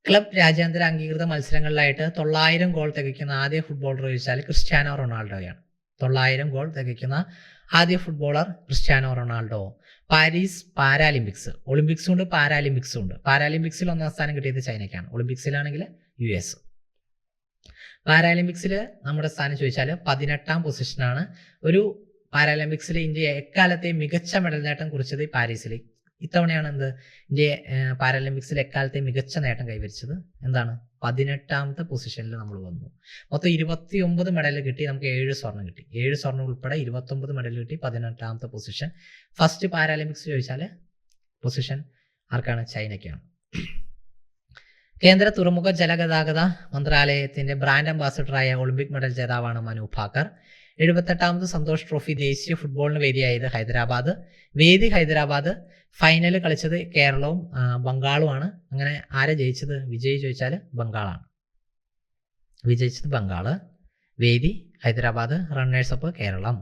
S1: ക്ലബ് രാജ്യാന്തര അംഗീകൃത മത്സരങ്ങളിലായിട്ട് 900 ഗോൾ തികയ്ക്കുന്ന ആദ്യ ഫുട്ബോളർ ചോദിച്ചാൽ ക്രിസ്ത്യാനോ റൊണാൾഡോയാണ്. 900 ഗോൾ തികയ്ക്കുന്ന ആദ്യ footballer Cristiano Ronaldo. Paris Paralympics, ഒളിമ്പിക്സും ഉണ്ട് പാരാലിമ്പിക്സും ഉണ്ട്. പാരാലിമ്പിക്സിൽ 1ാം സ്ഥാനം കിട്ടിയത് ചൈനയ്ക്കാണ്. ഒളിമ്പിക്സിലാണെങ്കിൽ US. പാരാലിമ്പിക്സിൽ നമ്മുടെ സ്ഥാനം ചോദിച്ചാൽ 18ാം പൊസിഷനാണ്. ഒരു പാരാലിമ്പിക്സിൽ ഇന്ത്യ എക്കാലത്തെ മികച്ച മെഡൽ നേട്ടം കുറിച്ചത് പാരീസിൽ. ഇത്തവണയാണ് എന്ത് ഇന്ത്യ പാരാലിമ്പിക്സിൽ എക്കാലത്തെ മികച്ച നേട്ടം കൈവരിച്ചത്. എന്താണ്? 18ാമത്തെ പൊസിഷനിൽ നമ്മൾ വന്നു. മൊത്തം 29 മെഡൽ കിട്ടി. നമുക്ക് 7 സ്വർണ്ണം കിട്ടി. 7 സ്വർണ്ണം ഉൾപ്പെടെ 29 മെഡൽ കിട്ടി. 18ാമത്തെ പൊസിഷൻ. ഫസ്റ്റ് പാരാലിമ്പിക്സ് ചോദിച്ചാൽ പൊസിഷൻ ആർക്കാണ്? ചൈനയ്ക്കാണ്. കേന്ദ്ര തുറമുഖ ജലഗതാഗത മന്ത്രാലയത്തിന്റെ ബ്രാൻഡ് അംബാസിഡറായ ഒളിമ്പിക് മെഡൽ ജേതാവാണ് മനു ഭാക്കർ. 78ാമത് സന്തോഷ് ട്രോഫി ദേശീയ ഫുട്ബോളിന് വേദിയായത് ഹൈദരാബാദ്. ഹൈദരാബാദ്. ഫൈനൽ കളിച്ചത് കേരളവും ബംഗാളുമാണ്. അങ്ങനെ ആരെ ജയിച്ചത്? വിജയ് ചോദിച്ചാൽ ബംഗാളാണ്. വിജയിച്ചത് ബംഗാള്. വേദി Hyderabad. Runners up Kerala.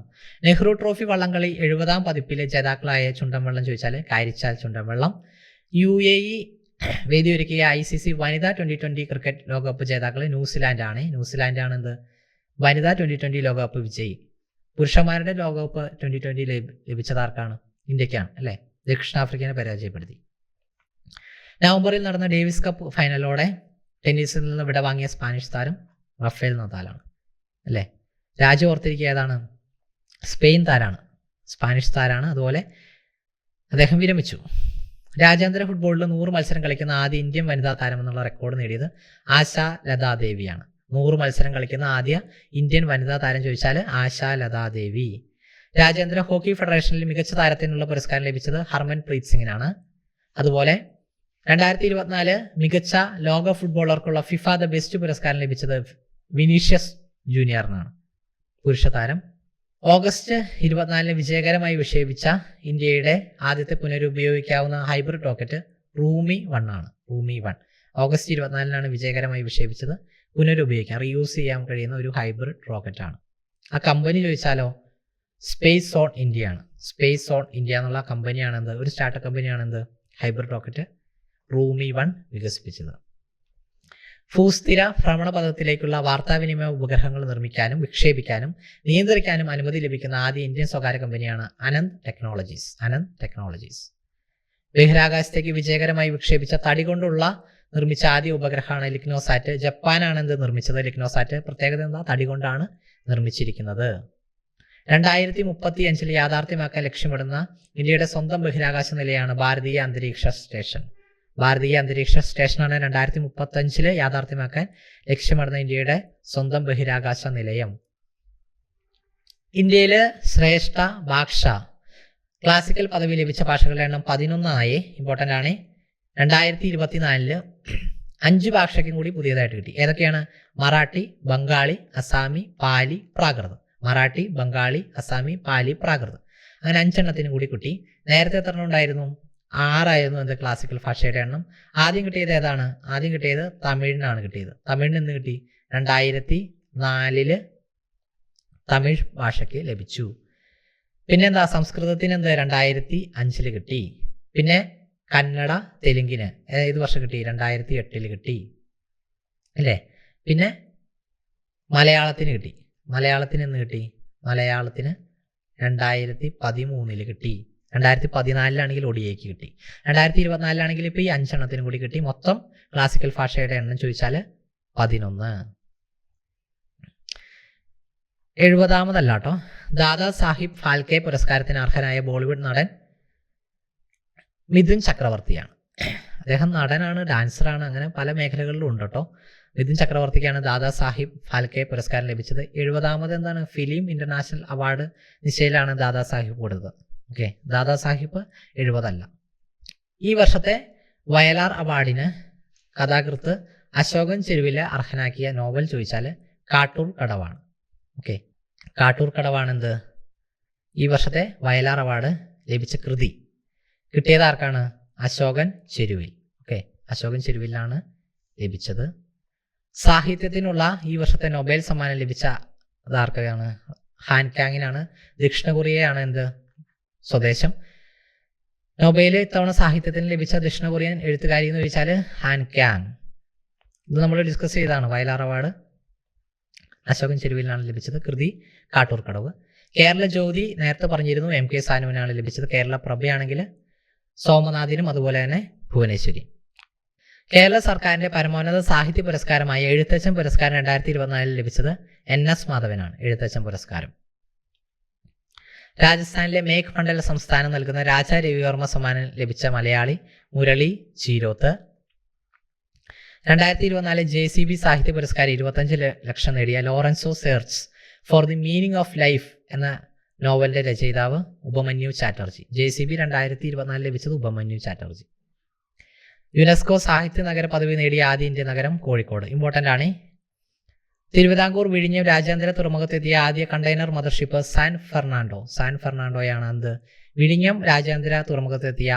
S1: Nehru trophy വള്ളംകളി 70ാം പതിപ്പിലെ ജേതാക്കളായ ചുണ്ടൻവള്ളം ചോദിച്ചാൽ കാരിച്ചാൽ ചുണ്ടൻവള്ളം. UAE വേദി ഒരുക്കിയ ICC വനിതാ 2020 ക്രിക്കറ്റ് ലോകകപ്പ് ജേതാക്കൾ ന്യൂസിലാൻഡാണ്. ന്യൂസിലാൻഡാണ് എന്ത് വനിതാ 2020 ലോകകപ്പ് വിജയി. പുരുഷന്മാരുടെ ലോകകപ്പ് 2020 ലഭിച്ചതാർക്കാണ്? ഇന്ത്യക്കാണ് അല്ലേ. ദക്ഷിണാഫ്രിക്കനെ പരാജയപ്പെടുത്തി. നവംബറിൽ നടന്ന ഡേവിസ് കപ്പ് ഫൈനലോടെ ടെന്നീസിൽ നിന്ന് വിട വാങ്ങിയ സ്പാനിഷ് താരം റഫേൽ നദാലാണ് അല്ലേ. രാജ്യം ഓർത്തിരിക്കുക ഏതാണ്? സ്പെയിൻ താരാണ്, സ്പാനിഷ് താരാണ്. അതുപോലെ അദ്ദേഹം വിരമിച്ചു. രാജ്യാന്തര ഫുട്ബോളിൽ 100 മത്സരം കളിക്കുന്ന ആദ്യ ഇന്ത്യൻ വനിതാ താരം എന്നുള്ള റെക്കോർഡ് നേടിയത് ആശാ ലതാ ദേവിയാണ്. 100 മത്സരം കളിക്കുന്ന ആദ്യ ഇന്ത്യൻ വനിതാ താരം ചോദിച്ചാൽ ആശാ ലതാ ദേവി. രാജ്യാന്തര ഹോക്കി ഫെഡറേഷനിൽ മികച്ച താരത്തിനുള്ള പുരസ്കാരം ലഭിച്ചത് ഹർമൻ പ്രീത് സിംഗിനാണ്. അതുപോലെ 2024 മികച്ച ലോക ഫുട്ബോളർക്കുള്ള ഫിഫ ദ ബെസ്റ്റ് പുരസ്കാരം ലഭിച്ചത് വിനീഷ്യസ് ജൂനിയറിനാണ്, പുരുഷ താരം. ഓഗസ്റ്റ് 24 വിജയകരമായി വിക്ഷേപിച്ച ഇന്ത്യയുടെ ആദ്യത്തെ പുനരുപയോഗിക്കാവുന്ന ഹൈബ്രിഡ് റോക്കറ്റ് റൂമി 1 ആണ്. റൂമി 1 ഓഗസ്റ്റ് 24 വിജയകരമായി വിക്ഷേപിച്ചത്. പുനരുപയോഗിക്കാം, റീയൂസ് ചെയ്യാൻ കഴിയുന്ന ഒരു ഹൈബ്രിഡ് റോക്കറ്റാണ്. ആ കമ്പനി ചോദിച്ചാലോ സ്പേസ് ഓൺ ഇന്ത്യ ആണ്. സ്പേസ് ഓൺ ഇന്ത്യ എന്നുള്ള കമ്പനിയാണ് എന്ത് ഒരു സ്റ്റാർട്ടപ്പ് കമ്പനിയാണ് എന്ത് ഹൈബ്രിഡ് റോക്കറ്റ് റൂമി 1 വികസിപ്പിച്ചത്. ഭൂസ്ഥിര ഭ്രമണപഥത്തിലേക്കുള്ള വാർത്താവിനിമയ ഉപഗ്രഹങ്ങൾ നിർമ്മിക്കാനും വിക്ഷേപിക്കാനും നിയന്ത്രിക്കാനും അനുമതി ലഭിക്കുന്ന ആദ്യ ഇന്ത്യൻ സ്വകാര്യ കമ്പനിയാണ് അനന്ത് ടെക്നോളജീസ്. ബഹിരാകാശത്തേക്ക് വിജയകരമായി വിക്ഷേപിച്ച തടി കൊണ്ടുള്ള നിർമ്മിച്ച ആദ്യ ഉപഗ്രഹമാണ് ലിഗ്നോസാറ്റ്. ജപ്പാനാണ് എന്ത് നിർമ്മിച്ചത് ലിഗ്നോസാറ്റ്. പ്രത്യേകത എന്താ? തടി കൊണ്ടാണ് നിർമ്മിച്ചിരിക്കുന്നത്. 2035 യാഥാർത്ഥ്യമാക്കാൻ ലക്ഷ്യമിടുന്ന ഇന്ത്യയുടെ സ്വന്തം ബഹിരാകാശ നിലയാണ് ഭാരതീയ അന്തരീക്ഷ സ്റ്റേഷൻ. ഭാരതീയ അന്തരീക്ഷ സ്റ്റേഷനാണ് 2035 യാഥാർത്ഥ്യമാക്കാൻ ലക്ഷ്യമിടുന്ന ഇന്ത്യയുടെ സ്വന്തം ബഹിരാകാശ നിലയം. ഇന്ത്യയില് ശ്രേഷ്ഠ ഭാഷ ക്ലാസിക്കൽ പദവി ലഭിച്ച ഭാഷകളുടെ എണ്ണം 11 ആയി. ഇമ്പോർട്ടൻ്റ് ആണ്. 2024 5 ഭാഷയ്ക്കും കൂടി പുതിയതായിട്ട് കിട്ടി. ഏതൊക്കെയാണ്? മറാഠി, ബംഗാളി, അസാമി, പാലി, പ്രാകൃതം. മറാഠി, ബംഗാളി, അസാമി, പാലി, പ്രാകൃതം. അങ്ങനെ 5 എണ്ണത്തിന് കൂടി കിട്ടി. നേരത്തെ എത്ര ഉണ്ടായിരുന്നു? 6 ആയിരുന്നു എന്ത് ക്ലാസിക്കൽ ഭാഷയുടെ എണ്ണം. ആദ്യം കിട്ടിയത് ഏതാണ്? ആദ്യം കിട്ടിയത് തമിഴിനാണ് കിട്ടിയത്. തമിഴിന് എന്ന് കിട്ടി 2004 തമിഴ് ഭാഷയ്ക്ക് ലഭിച്ചു. പിന്നെന്താ? സംസ്കൃതത്തിന് എന്ത് 2005 കിട്ടി. പിന്നെ കന്നഡ, തെലുങ്കിന് ഏത് വർഷം കിട്ടി? 2008 കിട്ടി അല്ലേ. പിന്നെ മലയാളത്തിന് കിട്ടി. മലയാളത്തിന് എന്ന് കിട്ടി? മലയാളത്തിന് 2013 കിട്ടി. 2014 ഒഡിയയ്ക്ക് കിട്ടി. 2024 ഇപ്പോൾ ഈ 5 എണ്ണത്തിനും കൂടി കിട്ടി. മൊത്തം ക്ലാസിക്കൽ ഭാഷയുടെ എണ്ണം ചോദിച്ചാൽ 11. 70ാമതല്ല കേട്ടോ. ദാദാ സാഹിബ് ഫാൽക്കെ പുരസ്കാരത്തിന് അർഹനായ ബോളിവുഡ് നടൻ മിഥുൻ ചക്രവർത്തിയാണ്. അദ്ദേഹം നടനാണ്, ഡാൻസറാണ്, അങ്ങനെ പല മേഖലകളിലും ഉണ്ട് കേട്ടോ. മിഥുൻ ചക്രവർത്തിക്കാണ് ദാദാ സാഹിബ് ഫാൽക്കെ പുരസ്കാരം ലഭിച്ചത്. 70ാമത് എന്താണ്? ഫിലിം ഇന്റർനാഷണൽ അവാർഡ് നിശ്ചയിലാണ് ദാദാ സാഹിബ് കൊടുത്തത്. ഓക്കെ, ദാദാ സാഹിബ് 70 അല്ല. ഈ വർഷത്തെ വയലാർ അവാർഡിന് കഥാകൃത്ത് അശോകൻ ചെരുവിലെ അർഹനാക്കിയ നോവൽ ചോദിച്ചാൽ കാട്ടൂർ കടവാണ്. ഓക്കെ, കാട്ടൂർ കടവാണ് എന്ത് ഈ വർഷത്തെ വയലാർ അവാർഡ് ലഭിച്ച കൃതി. കിട്ടിയത് ആർക്കാണ്? അശോകൻ ചെരുവിൽ. ഓക്കെ, അശോകൻ ചെരുവിലാണ് ലഭിച്ചത്. സാഹിത്യത്തിനുള്ള ഈ വർഷത്തെ നൊബേൽ സമ്മാനം ലഭിച്ച അതാർക്കാണ്? ഹാൻകാങ്ങിനാണ്. ദക്ഷിണ കൊറിയയാണ് എന്ത് സ്വദേശം. നൊബേൽ ഇത്തവണ സാഹിത്യത്തിന് ലഭിച്ച ദക്ഷിണ കൊറിയൻ എഴുത്തുകാരി എന്ന് ചോദിച്ചാൽ ഹാൻകാങ്. ഇത് നമ്മൾ ഡിസ്കസ് ചെയ്തതാണ്. വയലാർ അവാർഡ് അശോകൻ ചെരുവിലാണ് ലഭിച്ചത്. കൃതി കാട്ടൂർ കടവ്. കേരള ജ്യോതി നേരത്തെ പറഞ്ഞിരുന്നു MK സാനുവിനാണ് ലഭിച്ചത്. കേരള പ്രഭയാണെങ്കിൽ സോമനാഥിനും അതുപോലെ തന്നെ ഭുവനേശ്വരി. കേരള സർക്കാരിന്റെ പരമോന്നത സാഹിത്യ പുരസ്കാരമായ എഴുത്തച്ഛൻ പുരസ്കാരം 2024 ലഭിച്ചത് NS മാധവനാണ്. എഴുത്തച്ഛൻ പുരസ്കാരം. രാജസ്ഥാനിലെ മേഘ് മണ്ഡല സംസ്ഥാനം നൽകുന്ന രാജാ രവിവർമ്മ സമ്മാനം ലഭിച്ച മലയാളി മുരളി ചീരോത്ത്. 2024 JCB സാഹിത്യ പുരസ്കാരം 25 ലക്ഷം നേടിയ Lorenzo search for the meaning of life എന്ന നോവലിന്റെ രചയിതാവ് ഉപമന്യു ചാറ്റർജി. JCB 2024 ലഭിച്ചത് ഉപമന്യു ചാറ്റർജി. യുനെസ്കോ സാഹിത്യ നഗര പദവി നേടിയ ആദ്യ ഇന്ത്യൻ നഗരം കോഴിക്കോട്. ഇമ്പോർട്ടൻ്റ് ആണ്. തിരുവിതാംകൂർ വിഴിഞ്ഞം രാജ്യാന്തര തുറമുഖത്തെത്തിയ ആദ്യ കണ്ടെയ്നർ മദർഷിപ്പ് സാൻ ഫെർണാണ്ടോയാണ്. എന്ത് വിഴിഞ്ഞം രാജ്യാന്തര തുറമുഖത്തെത്തിയ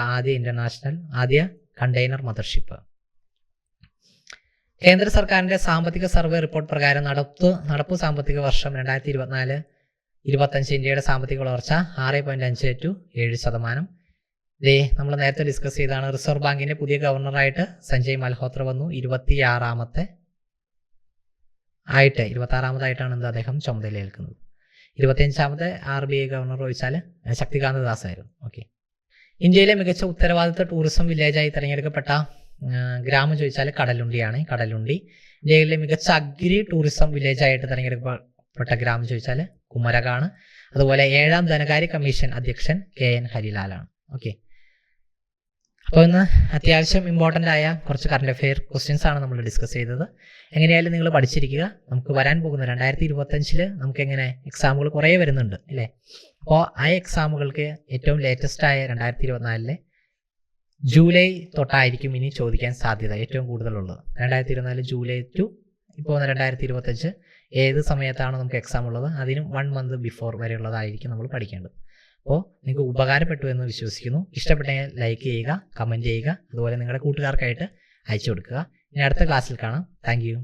S1: ആദ്യ കണ്ടെയ്നർ മദർഷിപ്പ്. കേന്ദ്ര സർക്കാരിന്റെ സാമ്പത്തിക സർവേ റിപ്പോർട്ട് പ്രകാരം നടപ്പു സാമ്പത്തിക വർഷം 2024-25 ഇന്ത്യയുടെ സാമ്പത്തിക വളർച്ച 6.5 to 7%. നമ്മൾ നേരത്തെ ഡിസ്കസ് ചെയ്താണ്. റിസർവ് ബാങ്കിന്റെ പുതിയ ഗവർണറായിട്ട് സഞ്ജയ് മൽഹോത്ര വന്നു. 26ാമതായിട്ടാണ് എന്ത് അദ്ദേഹം ചുമതലയേൽക്കുന്നത്. 25ാമത്തെ RBI ഗവർണർ ചോദിച്ചാൽ ശക്തികാന്ത ദാസ് ആയിരുന്നു. ഓക്കെ, ഇന്ത്യയിലെ മികച്ച ഉത്തരവാദിത്ത ടൂറിസം വില്ലേജായി തിരഞ്ഞെടുക്കപ്പെട്ട ഗ്രാമം ചോദിച്ചാൽ കടലുണ്ടിയാണ്. കടലുണ്ടി. ഇന്ത്യയിലെ മികച്ച അഗ്രി ടൂറിസം വില്ലേജായിട്ട് തിരഞ്ഞെടുക്കപ്പെട്ട ഗ്രാമം ചോദിച്ചാൽ കുമരകാണ്. അതുപോലെ 7ാം ധനകാര്യ കമ്മീഷൻ അധ്യക്ഷൻ KN ഹരിലാലാണ്. ഓക്കെ, അപ്പോൾ ഇന്ന് അത്യാവശ്യം ഇമ്പോർട്ടൻ്റ് ആയ കുറച്ച് കറണ്ട് അഫെയർ ക്വസ്റ്റ്യൻസ് ആണ് നമ്മൾ ഡിസ്കസ് ചെയ്തത്. എങ്ങനെയായാലും നിങ്ങൾ പഠിച്ചിരിക്കുക. നമുക്ക് വരാൻ പോകുന്ന 2025 നമുക്ക് എങ്ങനെ എക്സാമുകൾ കുറേ വരുന്നുണ്ട് അല്ലേ? അപ്പോൾ ആ എക്സാമുകൾക്ക് ഏറ്റവും ലേറ്റസ്റ്റ് ആയ 2024 ജൂലൈ തൊട്ടായിരിക്കും ഇനി ചോദിക്കാൻ സാധ്യത ഏറ്റവും കൂടുതലുള്ളത്. 2024 ജൂലൈ ടു ഇപ്പോൾ 2025 ഏത് സമയത്താണ് നമുക്ക് എക്സാം ഉള്ളത് അതിനും 1 month ബിഫോർ വരെയുള്ളതായിരിക്കും നമ്മൾ പഠിക്കേണ്ടത്. അപ്പോൾ നിങ്ങൾക്ക് ഉപകാരപ്പെട്ടു എന്ന് വിശ്വസിക്കുന്നു. ഇഷ്ടപ്പെട്ടെങ്കിൽ ലൈക്ക് ചെയ്യുക, കമൻറ്റ് ചെയ്യുക, അതുപോലെ നിങ്ങളുടെ കൂട്ടുകാർക്കായിട്ട് അയച്ചു കൊടുക്കുക. ഇനി അടുത്ത ക്ലാസ്സിൽ കാണാം. Thank you.